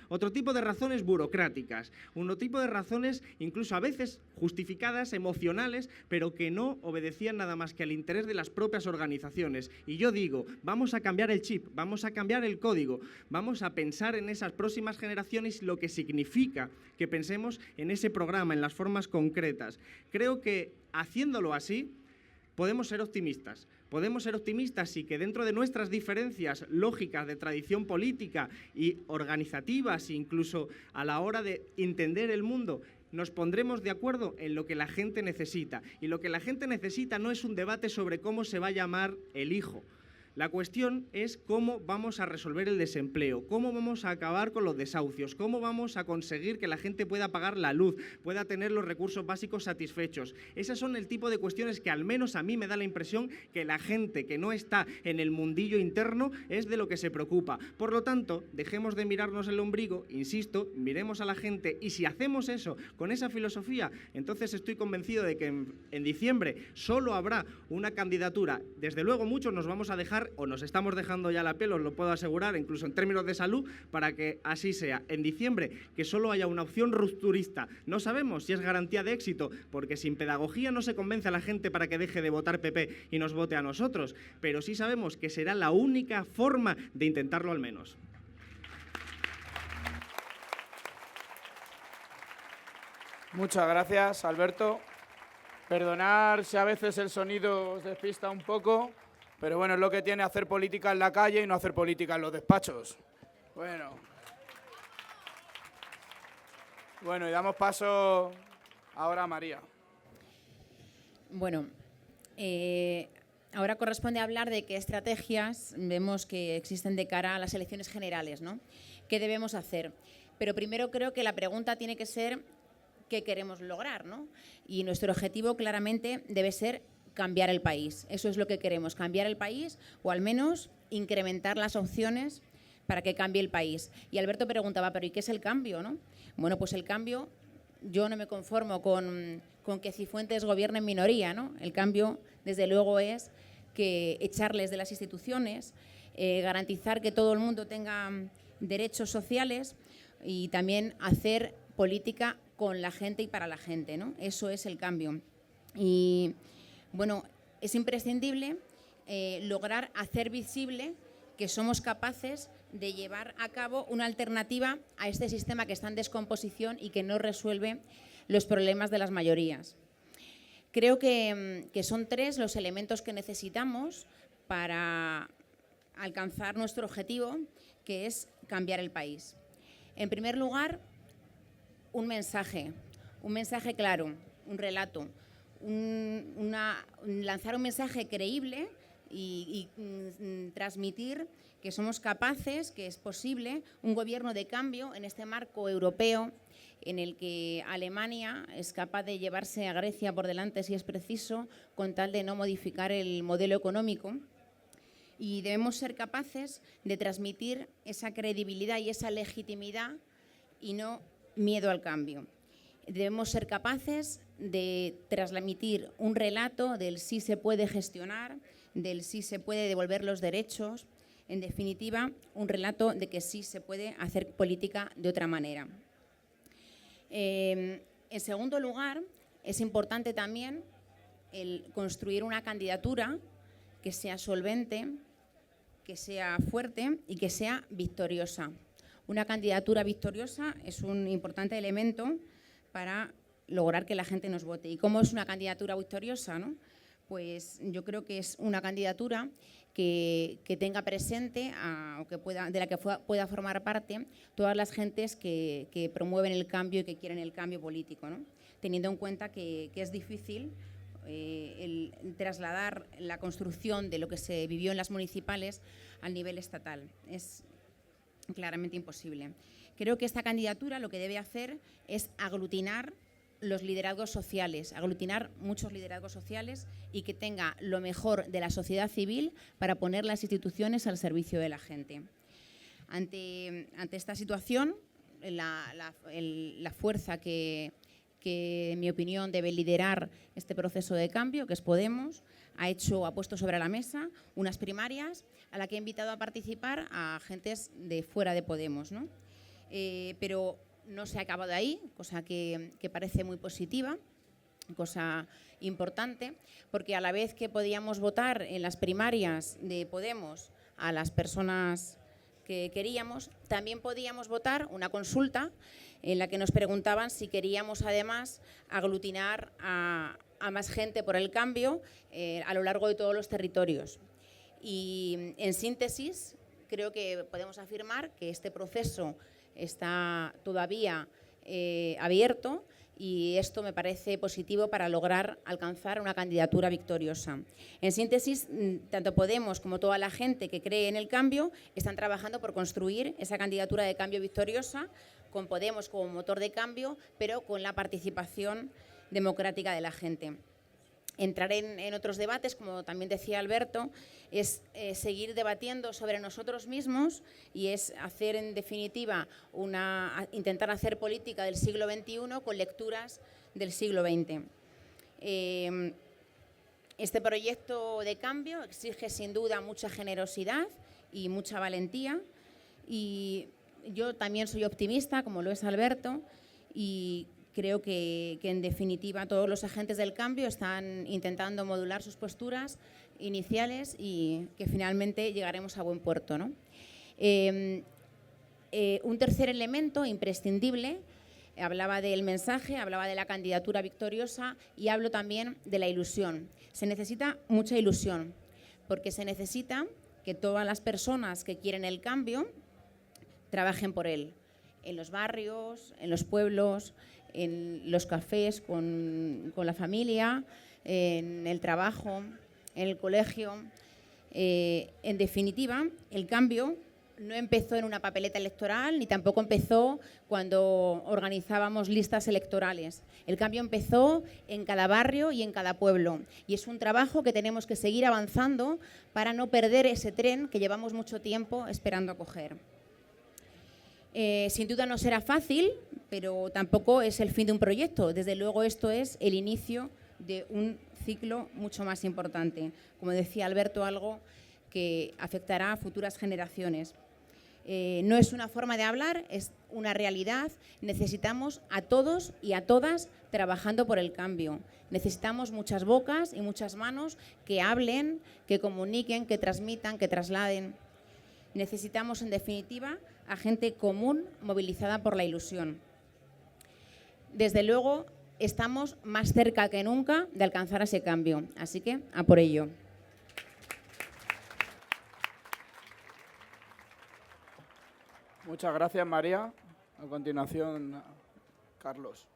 burocráticas, otro tipo de razones incluso a veces justificadas, emocionales, pero que no obedecían nada más que al interés de las propias organizaciones. Y yo digo, vamos a cambiar el chip, vamos a cambiar el código, vamos a pensar en esas próximas generaciones lo que significa que pensemos en ese programa, en las formas concretas. Creo que haciéndolo así podemos ser optimistas. Podemos ser optimistas y que dentro de nuestras diferencias lógicas de tradición política y organizativas, incluso a la hora de entender el mundo, nos pondremos de acuerdo en lo que la gente necesita. Y lo que la gente necesita no es un debate sobre cómo se va a llamar el hijo. La cuestión es cómo vamos a resolver el desempleo, cómo vamos a acabar con los desahucios, cómo vamos a conseguir que la gente pueda pagar la luz, pueda tener los recursos básicos satisfechos. Esas son el tipo de cuestiones que al menos a mí me da la impresión que la gente que no está en el mundillo interno es de lo que se preocupa. Por lo tanto, dejemos de mirarnos el ombligo, insisto, miremos a la gente y si hacemos eso con esa filosofía, entonces estoy convencido de que en diciembre solo habrá una candidatura. Desde luego muchos nos vamos a dejar o nos estamos dejando ya la piel, os lo puedo asegurar, incluso en términos de salud, para que así sea. En diciembre, que solo haya una opción rupturista. No sabemos si es garantía de éxito, porque sin pedagogía no se convence a la gente para que deje de votar PP y nos vote a nosotros, pero sí sabemos que será la única forma de intentarlo al menos. Muchas gracias, Alberto. Perdonar si a veces el sonido os despista un poco, pero bueno, es lo que tiene hacer política en la calle y no hacer política en los despachos. Bueno, y damos paso ahora a María. Bueno, ahora corresponde hablar de qué estrategias vemos que existen de cara a las elecciones generales, ¿no? ¿Qué debemos hacer? Pero primero creo que la pregunta tiene que ser qué queremos lograr, ¿no? Y nuestro objetivo claramente debe ser cambiar el país. Eso es lo que queremos, cambiar el país o al menos incrementar las opciones para que cambie el país. Y Alberto preguntaba, ¿pero y qué es el cambio, no? Bueno, pues el cambio, yo no me conformo con que Cifuentes gobierne en minoría, ¿no? El cambio, desde luego, es que echarles de las instituciones, garantizar que todo el mundo tenga derechos sociales y también hacer política con la gente y para la gente, ¿no? Eso es el cambio. Y bueno, es imprescindible lograr hacer visible que somos capaces de llevar a cabo una alternativa a este sistema que está en descomposición y que no resuelve los problemas de las mayorías. Creo que son 3 los elementos que necesitamos para alcanzar nuestro objetivo, que es cambiar el país. En primer lugar, un mensaje claro, un relato, lanzar un mensaje creíble y transmitir que somos capaces, que es posible, un gobierno de cambio en este marco europeo en el que Alemania es capaz de llevarse a Grecia por delante si es preciso, con tal de no modificar el modelo económico. Y debemos ser capaces de transmitir esa credibilidad y esa legitimidad y no miedo al cambio. Debemos ser capaces de transmitir un relato del sí se puede gestionar, del sí se puede devolver los derechos, en definitiva, un relato de que sí se puede hacer política de otra manera. En segundo lugar, es importante también el construir una candidatura que sea solvente, que sea fuerte y que sea victoriosa. Una candidatura victoriosa es un importante elemento para lograr que la gente nos vote. ¿Y cómo es una candidatura victoriosa, no? Pues yo creo que es una candidatura que tenga presente o que de la que pueda formar parte todas las gentes que promueven el cambio y que quieren el cambio político, ¿no? Teniendo en cuenta que es difícil el trasladar la construcción de lo que se vivió en las municipales al nivel estatal. Es claramente imposible. Creo que esta candidatura lo que debe hacer es aglutinar los liderazgos sociales, aglutinar muchos liderazgos sociales y que tenga lo mejor de la sociedad civil para poner las instituciones al servicio de la gente. Ante esta situación, la fuerza que en mi opinión debe liderar este proceso de cambio, que es Podemos, ha puesto sobre la mesa unas primarias a la que ha invitado a participar a gentes de fuera de Podemos, ¿no? Pero no se ha acabado ahí, cosa que parece muy positiva, cosa importante, porque a la vez que podíamos votar en las primarias de Podemos a las personas que queríamos, también podíamos votar una consulta en la que nos preguntaban si queríamos además aglutinar a más gente por el cambio a lo largo de todos los territorios. Y en síntesis, creo que podemos afirmar que este proceso está todavía abierto y esto me parece positivo para lograr alcanzar una candidatura victoriosa. En síntesis, tanto Podemos como toda la gente que cree en el cambio están trabajando por construir esa candidatura de cambio victoriosa, con Podemos como motor de cambio, pero con la participación democrática de la gente. Entrar en otros debates, como también decía Alberto, es seguir debatiendo sobre nosotros mismos y es hacer, en definitiva, intentar hacer política del siglo XXI con lecturas del siglo XX. Este proyecto de cambio exige, sin duda, mucha generosidad y mucha valentía. Y yo también soy optimista, como lo es Alberto, y creo que en definitiva todos los agentes del cambio están intentando modular sus posturas iniciales y que finalmente llegaremos a buen puerto, ¿no? Un tercer elemento imprescindible, hablaba del mensaje, hablaba de la candidatura victoriosa y hablo también de la ilusión. Se necesita mucha ilusión porque se necesita que todas las personas que quieren el cambio trabajen por él, en los barrios, en los pueblos, en los cafés con la familia, en el trabajo, en el colegio. En definitiva, el cambio no empezó en una papeleta electoral ni tampoco empezó cuando organizábamos listas electorales. El cambio empezó en cada barrio y en cada pueblo y es un trabajo que tenemos que seguir avanzando para no perder ese tren que llevamos mucho tiempo esperando a coger. Sin duda no será fácil, pero tampoco es el fin de un proyecto. Desde luego esto es el inicio de un ciclo mucho más importante. Como decía Alberto, algo que afectará a futuras generaciones. No es una forma de hablar, es una realidad. Necesitamos a todos y a todas trabajando por el cambio. Necesitamos muchas bocas y muchas manos que hablen, que comuniquen, que transmitan, que trasladen. Necesitamos, en definitiva, a gente común movilizada por la ilusión. Desde luego, estamos más cerca que nunca de alcanzar ese cambio, así que a por ello. Muchas gracias, María. A continuación, Carlos.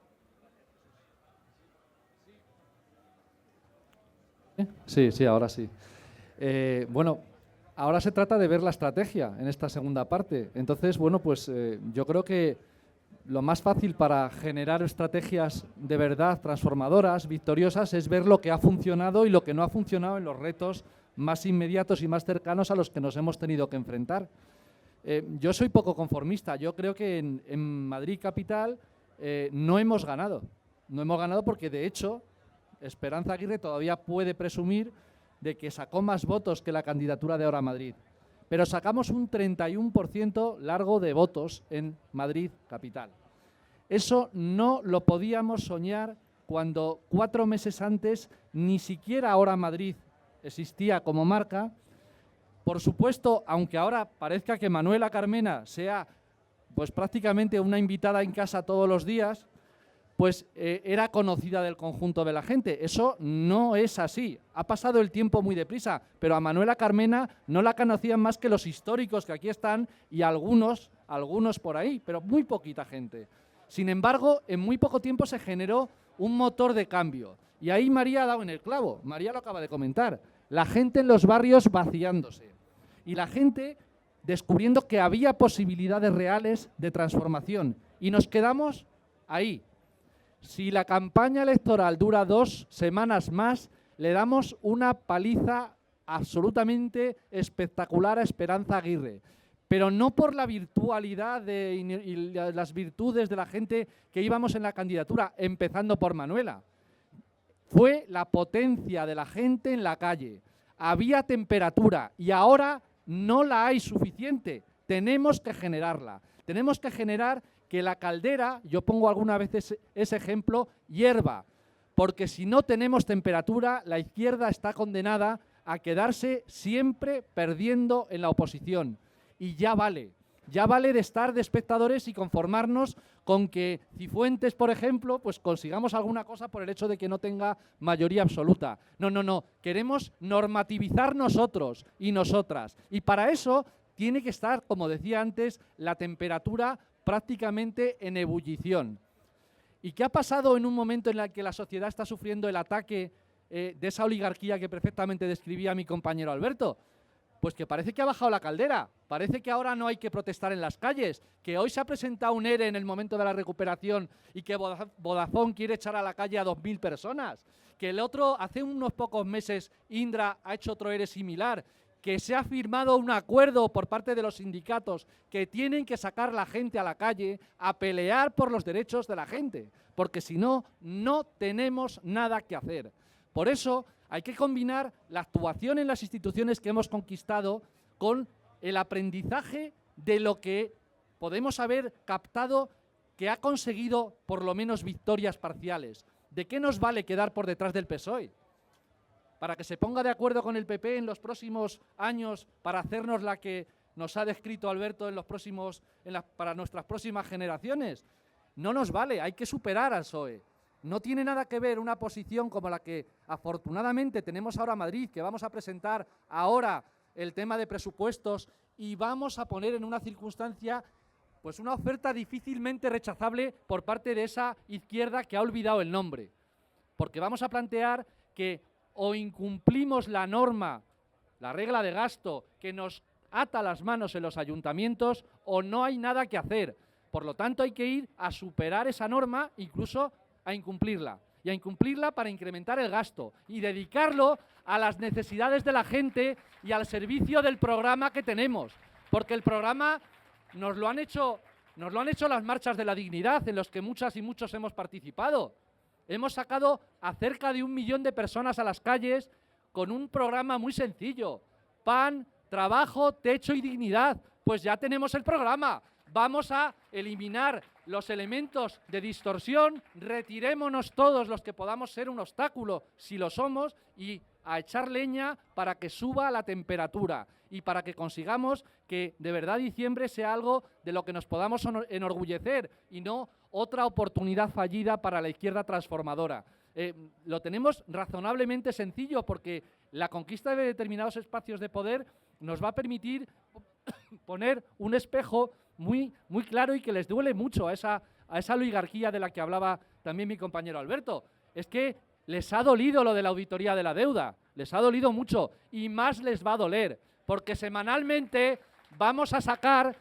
Sí, ahora sí. Bueno, ahora se trata de ver la estrategia en esta segunda parte. Entonces, bueno, pues yo creo que lo más fácil para generar estrategias de verdad transformadoras, victoriosas, es ver lo que ha funcionado y lo que no ha funcionado en los retos más inmediatos y más cercanos a los que nos hemos tenido que enfrentar. Yo soy poco conformista. Yo creo que en Madrid capital no hemos ganado. No hemos ganado porque, de hecho, Esperanza Aguirre todavía puede presumir de que sacó más votos que la candidatura de Ahora Madrid. Pero sacamos un 31% largo de votos en Madrid capital. Eso no lo podíamos soñar cuando 4 meses antes ni siquiera Ahora Madrid existía como marca. Por supuesto, aunque ahora parezca que Manuela Carmena sea pues prácticamente una invitada en casa todos los días, pues era conocida del conjunto de la gente. Eso no es así. Ha pasado el tiempo muy deprisa, pero a Manuela Carmena no la conocían más que los históricos que aquí están y algunos por ahí, pero muy poquita gente. Sin embargo, en muy poco tiempo se generó un motor de cambio. Y ahí María ha dado en el clavo. María lo acaba de comentar. La gente en los barrios vaciándose. Y la gente descubriendo que había posibilidades reales de transformación. Y nos quedamos ahí. Si la campaña electoral dura 2 semanas más, le damos una paliza absolutamente espectacular a Esperanza Aguirre. Pero no por la virtualidad y las virtudes de la gente que íbamos en la candidatura, empezando por Manuela. Fue la potencia de la gente en la calle. Había temperatura y ahora no la hay suficiente. Tenemos que generarla. Tenemos que generar que la caldera, yo pongo algunas veces ese ejemplo, hierva. Porque si no tenemos temperatura, la izquierda está condenada a quedarse siempre perdiendo en la oposición. Y ya vale de estar de espectadores y conformarnos con que Cifuentes, por ejemplo, pues consigamos alguna cosa por el hecho de que no tenga mayoría absoluta. No. Queremos normativizar nosotros y nosotras. Y para eso tiene que estar, como decía antes, la temperatura prácticamente en ebullición. ¿Y qué ha pasado en un momento en el que la sociedad está sufriendo el ataque de esa oligarquía que perfectamente describía mi compañero Alberto? Pues que parece que ha bajado la caldera, parece que ahora no hay que protestar en las calles, que hoy se ha presentado un ERE en el momento de la recuperación y que Vodafone quiere echar a la calle a 2.000 personas, que el otro, hace unos pocos meses, Indra ha hecho otro ERE similar, que se ha firmado un acuerdo por parte de los sindicatos que tienen que sacar la gente a la calle a pelear por los derechos de la gente, porque si no, no tenemos nada que hacer. Por eso hay que combinar la actuación en las instituciones que hemos conquistado con el aprendizaje de lo que podemos haber captado que ha conseguido por lo menos victorias parciales. ¿De qué nos vale quedar por detrás del PSOE? Para que se ponga de acuerdo con el PP en los próximos años para hacernos la que nos ha descrito Alberto para nuestras próximas generaciones. No nos vale, hay que superar al PSOE. No tiene nada que ver una posición como la que afortunadamente tenemos ahora en Madrid, que vamos a presentar ahora el tema de presupuestos y vamos a poner en una circunstancia pues una oferta difícilmente rechazable por parte de esa izquierda que ha olvidado el nombre. Porque vamos a plantear que o incumplimos la norma, la regla de gasto que nos ata las manos en los ayuntamientos o no hay nada que hacer. Por lo tanto, hay que ir a superar esa norma, incluso a incumplirla. Y a incumplirla para incrementar el gasto y dedicarlo a las necesidades de la gente y al servicio del programa que tenemos. Porque el programa nos lo han hecho las marchas de la dignidad en los que muchas y muchos hemos participado. Hemos sacado a cerca de 1 millón de personas a las calles con un programa muy sencillo. Pan, trabajo, techo y dignidad. Pues ya tenemos el programa. Vamos a eliminar los elementos de distorsión, retirémonos todos los que podamos ser un obstáculo, si lo somos, y a echar leña para que suba la temperatura y para que consigamos que de verdad diciembre sea algo de lo que nos podamos enorgullecer y no otra oportunidad fallida para la izquierda transformadora. Lo tenemos razonablemente sencillo porque la conquista de determinados espacios de poder nos va a permitir poner un espejo muy claro y que les duele mucho a esa oligarquía de la que hablaba también mi compañero Alberto. Es que les ha dolido lo de la auditoría de la deuda, les ha dolido mucho y más les va a doler, porque semanalmente vamos a sacar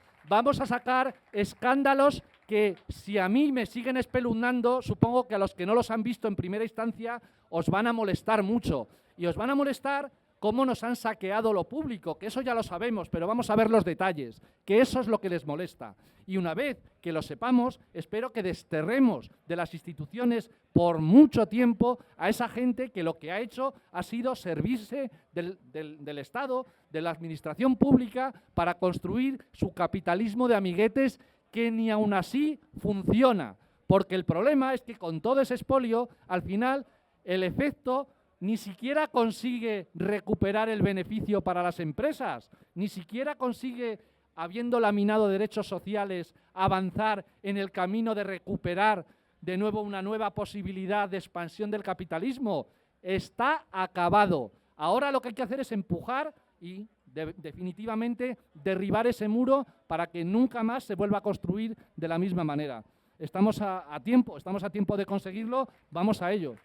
escándalos que, si a mí me siguen espeluznando, supongo que a los que no los han visto en primera instancia os van a molestar mucho. Y os van a molestar cómo nos han saqueado lo público, que eso ya lo sabemos, pero vamos a ver los detalles, que eso es lo que les molesta. Y una vez que lo sepamos, espero que desterremos de las instituciones por mucho tiempo a esa gente que lo que ha hecho ha sido servirse del Estado, de la administración pública, para construir su capitalismo de amiguetes que ni aun así funciona. Porque el problema es que con todo ese expolio, al final, el efecto ni siquiera consigue recuperar el beneficio para las empresas, ni siquiera consigue, habiendo laminado derechos sociales, avanzar en el camino de recuperar de nuevo una nueva posibilidad de expansión del capitalismo. Está acabado. Ahora lo que hay que hacer es empujar y definitivamente derribar ese muro para que nunca más se vuelva a construir de la misma manera. Estamos a tiempo de conseguirlo, vamos a ello.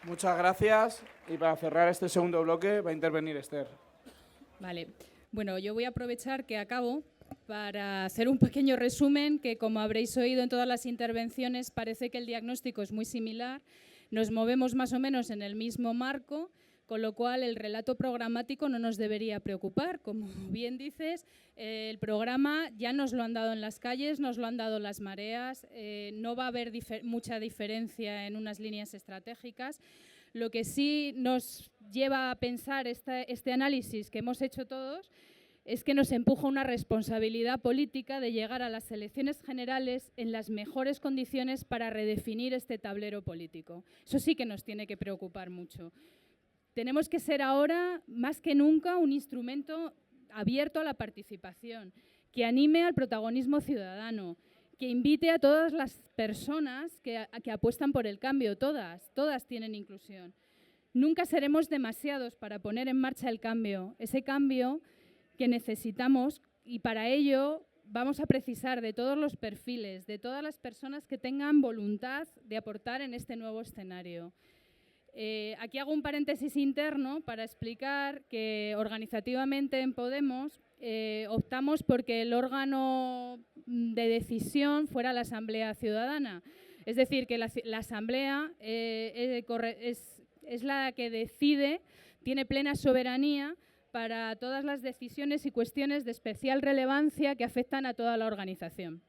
Muchas gracias. Y para cerrar este segundo bloque va a intervenir Esther. Vale. Bueno, yo voy a aprovechar que acabo para hacer un pequeño resumen que, como habréis oído en todas las intervenciones, parece que el diagnóstico es muy similar. Nos movemos más o menos en el mismo marco, con lo cual el relato programático no nos debería preocupar. Como bien dices, el programa ya nos lo han dado en las calles, nos lo han dado las mareas, no va a haber mucha diferencia en unas líneas estratégicas. Lo que sí nos lleva a pensar este análisis que hemos hecho todos es que nos empuja una responsabilidad política de llegar a las elecciones generales en las mejores condiciones para redefinir este tablero político. Eso sí que nos tiene que preocupar mucho. Tenemos que ser ahora, más que nunca, un instrumento abierto a la participación, que anime al protagonismo ciudadano, que invite a todas las personas que apuestan por el cambio, todas tienen inclusión. Nunca seremos demasiados para poner en marcha el cambio, ese cambio que necesitamos, y para ello vamos a precisar de todos los perfiles, de todas las personas que tengan voluntad de aportar en este nuevo escenario. Aquí hago un paréntesis interno para explicar que organizativamente en Podemos optamos porque el órgano de decisión fuera la Asamblea Ciudadana. Es decir, que la Asamblea es la que decide, tiene plena soberanía para todas las decisiones y cuestiones de especial relevancia que afectan a toda la organización.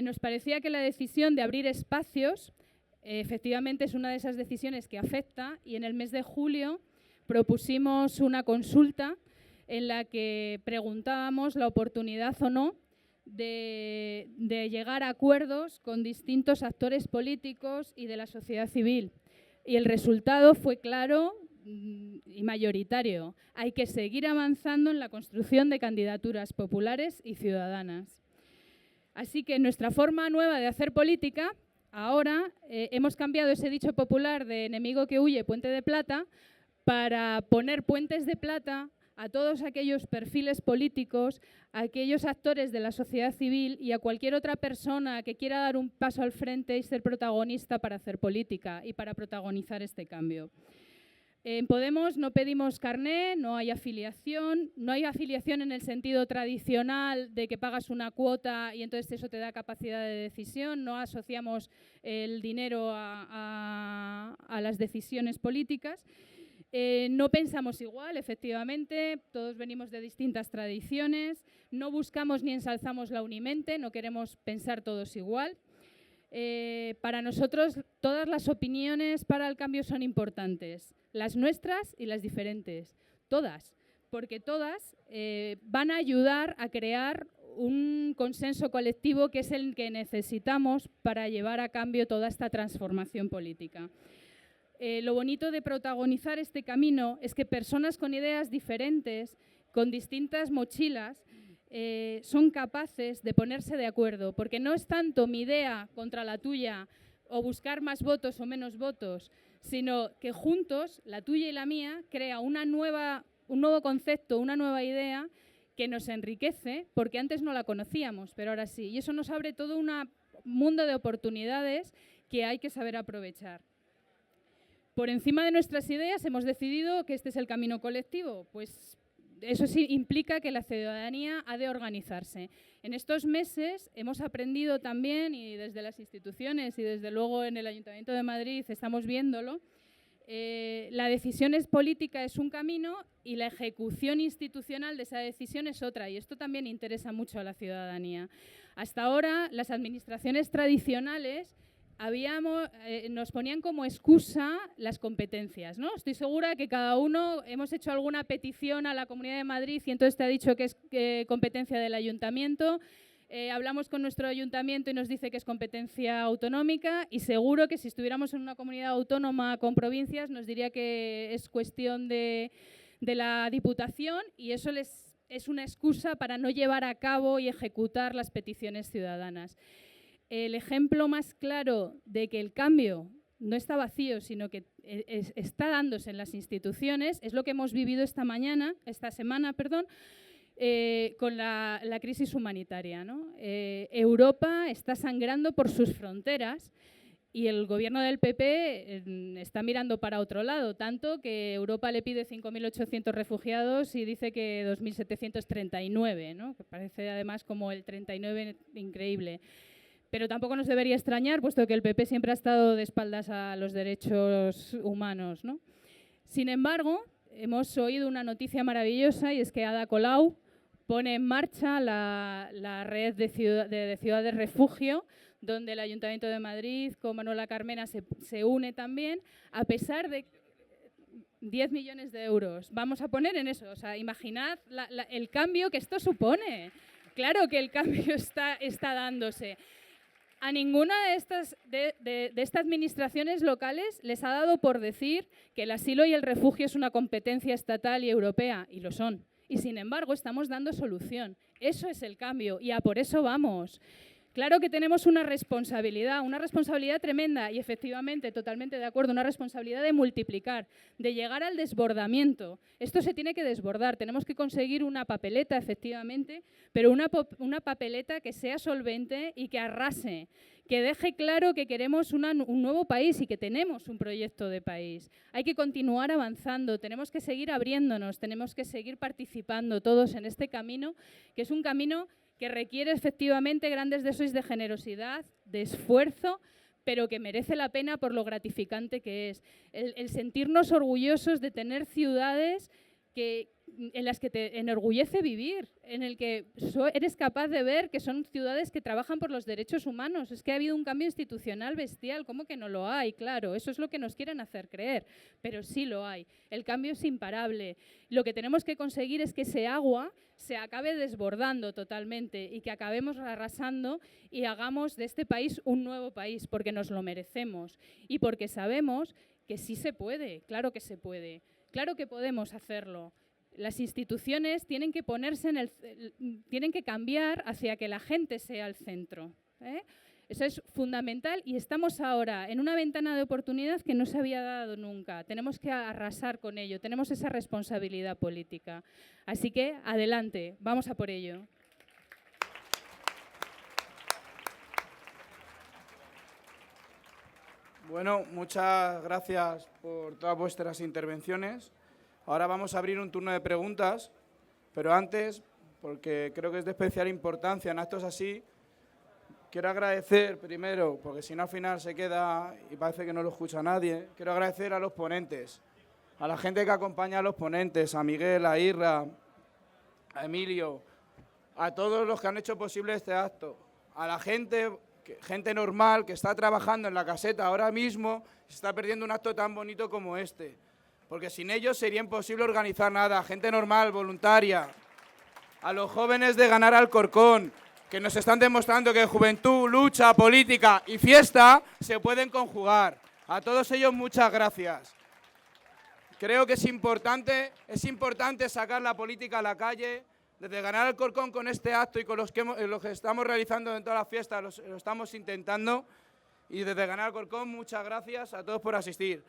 Nos parecía que la decisión de abrir espacios efectivamente es una de esas decisiones que afecta, y en el mes de julio propusimos una consulta en la que preguntábamos la oportunidad o no de llegar a acuerdos con distintos actores políticos y de la sociedad civil. Y el resultado fue claro y mayoritario. Hay que seguir avanzando en la construcción de candidaturas populares y ciudadanas. Así que nuestra forma nueva de hacer política, ahora hemos cambiado ese dicho popular de enemigo que huye, puente de plata, para poner puentes de plata a todos aquellos perfiles políticos, a aquellos actores de la sociedad civil y a cualquier otra persona que quiera dar un paso al frente y ser protagonista para hacer política y para protagonizar este cambio. En Podemos no pedimos carné, no hay afiliación en el sentido tradicional de que pagas una cuota y entonces eso te da capacidad de decisión, no asociamos el dinero a las decisiones políticas. No pensamos igual, efectivamente, todos venimos de distintas tradiciones, no buscamos ni ensalzamos la unimente, no queremos pensar todos igual. Para nosotros todas las opiniones para el cambio son importantes, las nuestras y las diferentes, todas, porque todas van a ayudar a crear un consenso colectivo que es el que necesitamos para llevar a cambio toda esta transformación política. Lo bonito de protagonizar este camino es que personas con ideas diferentes, con distintas mochilas, son capaces de ponerse de acuerdo, porque no es tanto mi idea contra la tuya o buscar más votos o menos votos, sino que juntos, la tuya y la mía, crea un nuevo concepto, una nueva idea que nos enriquece, porque antes no la conocíamos, pero ahora sí. Y eso nos abre todo un mundo de oportunidades que hay que saber aprovechar. Por encima de nuestras ideas hemos decidido que este es el camino colectivo, pues eso sí implica que la ciudadanía ha de organizarse. En estos meses hemos aprendido también, y desde las instituciones y desde luego en el Ayuntamiento de Madrid estamos viéndolo, la decisión política es un camino y la ejecución institucional de esa decisión es otra, y esto también interesa mucho a la ciudadanía. Hasta ahora las administraciones tradicionales nos ponían como excusa las competencias, ¿no? Estoy segura que cada uno hemos hecho alguna petición a la Comunidad de Madrid y entonces te ha dicho que es competencia del ayuntamiento. Hablamos con nuestro ayuntamiento y nos dice que es competencia autonómica, y seguro que si estuviéramos en una comunidad autónoma con provincias nos diría que es cuestión de la Diputación, y eso es una excusa para no llevar a cabo y ejecutar las peticiones ciudadanas. El ejemplo más claro de que el cambio no está vacío, sino que está dándose en las instituciones, es lo que hemos vivido esta semana, con la crisis humanitaria, ¿no? Europa está sangrando por sus fronteras y el gobierno del PP está mirando para otro lado, tanto que Europa le pide 5.800 refugiados y dice que 2.739, ¿no? Que parece además como el 39 increíble. Pero tampoco nos debería extrañar, puesto que el PP siempre ha estado de espaldas a los derechos humanos, ¿no? Sin embargo, hemos oído una noticia maravillosa, y es que Ada Colau pone en marcha la red de ciudades refugio, donde el Ayuntamiento de Madrid con Manuela Carmena se une también, a pesar de 10 millones de euros. Vamos a poner en eso, o sea, imaginad el cambio que esto supone. Claro que el cambio está dándose. A ninguna de estas administraciones locales les ha dado por decir que el asilo y el refugio es una competencia estatal y europea, y lo son. Y sin embargo estamos dando solución. Eso es el cambio y a por eso vamos. Claro que tenemos una responsabilidad tremenda, y efectivamente, totalmente de acuerdo, una responsabilidad de multiplicar, de llegar al desbordamiento. Esto se tiene que desbordar, tenemos que conseguir una papeleta, efectivamente, pero una papeleta que sea solvente y que arrase, que deje claro que queremos un nuevo país y que tenemos un proyecto de país. Hay que continuar avanzando, tenemos que seguir abriéndonos, tenemos que seguir participando todos en este camino, que es un camino que requiere efectivamente grandes dosis de generosidad, de esfuerzo, pero que merece la pena por lo gratificante que es. El sentirnos orgullosos de tener ciudades en las que te enorgullece vivir, en el que eres capaz de ver que son ciudades que trabajan por los derechos humanos. Es que ha habido un cambio institucional bestial, ¿cómo que no lo hay? Claro, eso es lo que nos quieren hacer creer, pero sí lo hay. El cambio es imparable. Lo que tenemos que conseguir es que ese agua se acabe desbordando totalmente y que acabemos arrasando y hagamos de este país un nuevo país, porque nos lo merecemos y porque sabemos que sí se puede, claro que se puede. Claro que podemos hacerlo. Las instituciones tienen que tienen que cambiar hacia que la gente sea el centro, ¿eh? Eso es fundamental y estamos ahora en una ventana de oportunidad que no se había dado nunca. Tenemos que arrasar con ello, tenemos esa responsabilidad política. Así que adelante, vamos a por ello. Bueno, muchas gracias por todas vuestras intervenciones. Ahora vamos a abrir un turno de preguntas, pero antes, porque creo que es de especial importancia en actos así, quiero agradecer primero, porque si no al final se queda y parece que no lo escucha nadie, quiero agradecer a los ponentes, a la gente que acompaña a los ponentes, a Miguel, a Irra, a Emilio, a todos los que han hecho posible este acto, a la gente normal que está trabajando en la caseta ahora mismo, se está perdiendo un acto tan bonito como este, porque sin ellos sería imposible organizar nada, gente normal, voluntaria, a los jóvenes de Ganar Alcorcón, que nos están demostrando que juventud, lucha, política y fiesta se pueden conjugar. A todos ellos muchas gracias. Creo que es importante sacar la política a la calle. Desde Ganar Alcorcón con este acto y con los que estamos realizando en todas las fiestas lo estamos intentando. Y desde Ganar Alcorcón muchas gracias a todos por asistir.